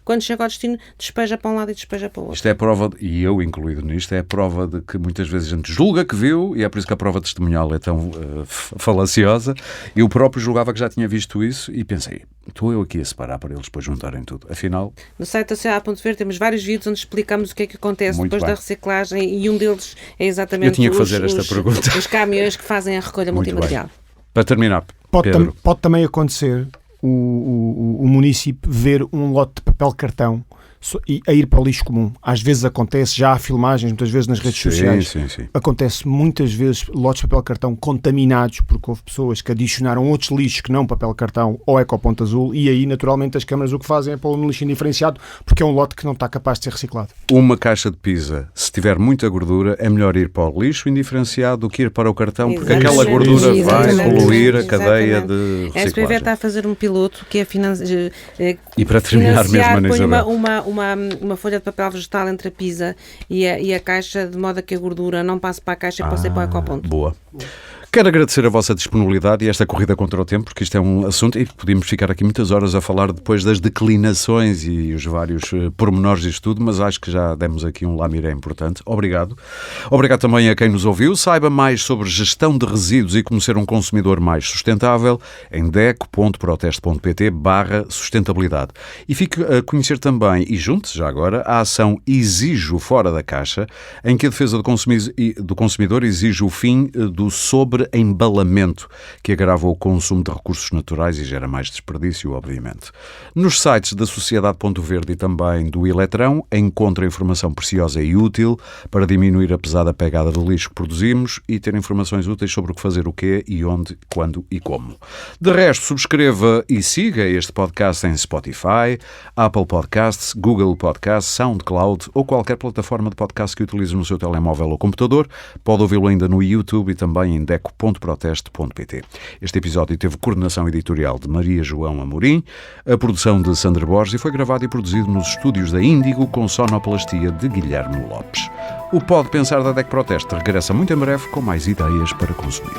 quando chega ao destino, despeja para um lado e despeja para o outro. Isto é a prova, e eu incluído nisto, é a prova de que muitas vezes a gente julga que viu, e é por isso que a prova testemunhal é tão falaciosa. Eu próprio julgava que já tinha visto isso e pensei, estou eu aqui a separar para eles depois juntarem tudo. Afinal... No site da Sociedade.ver temos vários vídeos onde explicamos o que é que acontece depois da reciclagem e um deles é exatamente eu tinha que fazer esta pergunta. Os caminhões que fazem a recolha multimaterial. Para terminar, pode também acontecer o município ver um lote de papel cartão a ir para o lixo comum. Às vezes acontece, já há filmagens, muitas vezes nas redes sociais. Sim. Acontece muitas vezes lotes de papel cartão contaminados porque houve pessoas que adicionaram outros lixos que não papel cartão ou ecoponto azul e aí naturalmente as câmaras o que fazem é pô-lo no lixo indiferenciado porque é um lote que não está capaz de ser reciclado. Uma caixa de pizza, se tiver muita gordura, é melhor ir para o lixo indiferenciado do que ir para o cartão porque aquela gordura vai poluir a cadeia de reciclagem. A SPV está a fazer um piloto que é e para terminar mesmo, Ana Isabel, uma folha de papel vegetal entre a pizza e a caixa, de modo a que a gordura não passe para a caixa e passe para o ecoponto. Boa. Quero agradecer a vossa disponibilidade e esta corrida contra o tempo, porque isto é um assunto e podíamos ficar aqui muitas horas a falar depois das declinações e os vários pormenores disto tudo, mas acho que já demos aqui um lamiré importante. Obrigado. Obrigado também a quem nos ouviu. Saiba mais sobre gestão de resíduos e como ser um consumidor mais sustentável em deco.proteste.pt/sustentabilidade. E fique a conhecer também, e junte-se já agora, a ação Exijo Fora da Caixa, em que a defesa do consumidor exige o fim do sobre-embalamento, que agrava o consumo de recursos naturais e gera mais desperdício, obviamente. Nos sites da Sociedade.Verde e também do Eletrão, encontra informação preciosa e útil para diminuir a pesada pegada do lixo que produzimos e ter informações úteis sobre o que fazer, o quê e onde, quando e como. De resto, subscreva e siga este podcast em Spotify, Apple Podcasts, Google Podcasts, SoundCloud ou qualquer plataforma de podcast que utilize no seu telemóvel ou computador. Pode ouvi-lo ainda no YouTube e também em deco.proteste.pt. Este episódio teve coordenação editorial de Maria João Amorim, a produção de Sandra Borges e foi gravado e produzido nos estúdios da Índigo com sonoplastia de Guilherme Lopes. O Pode Pensar da DEC Proteste regressa muito em breve com mais ideias para consumir.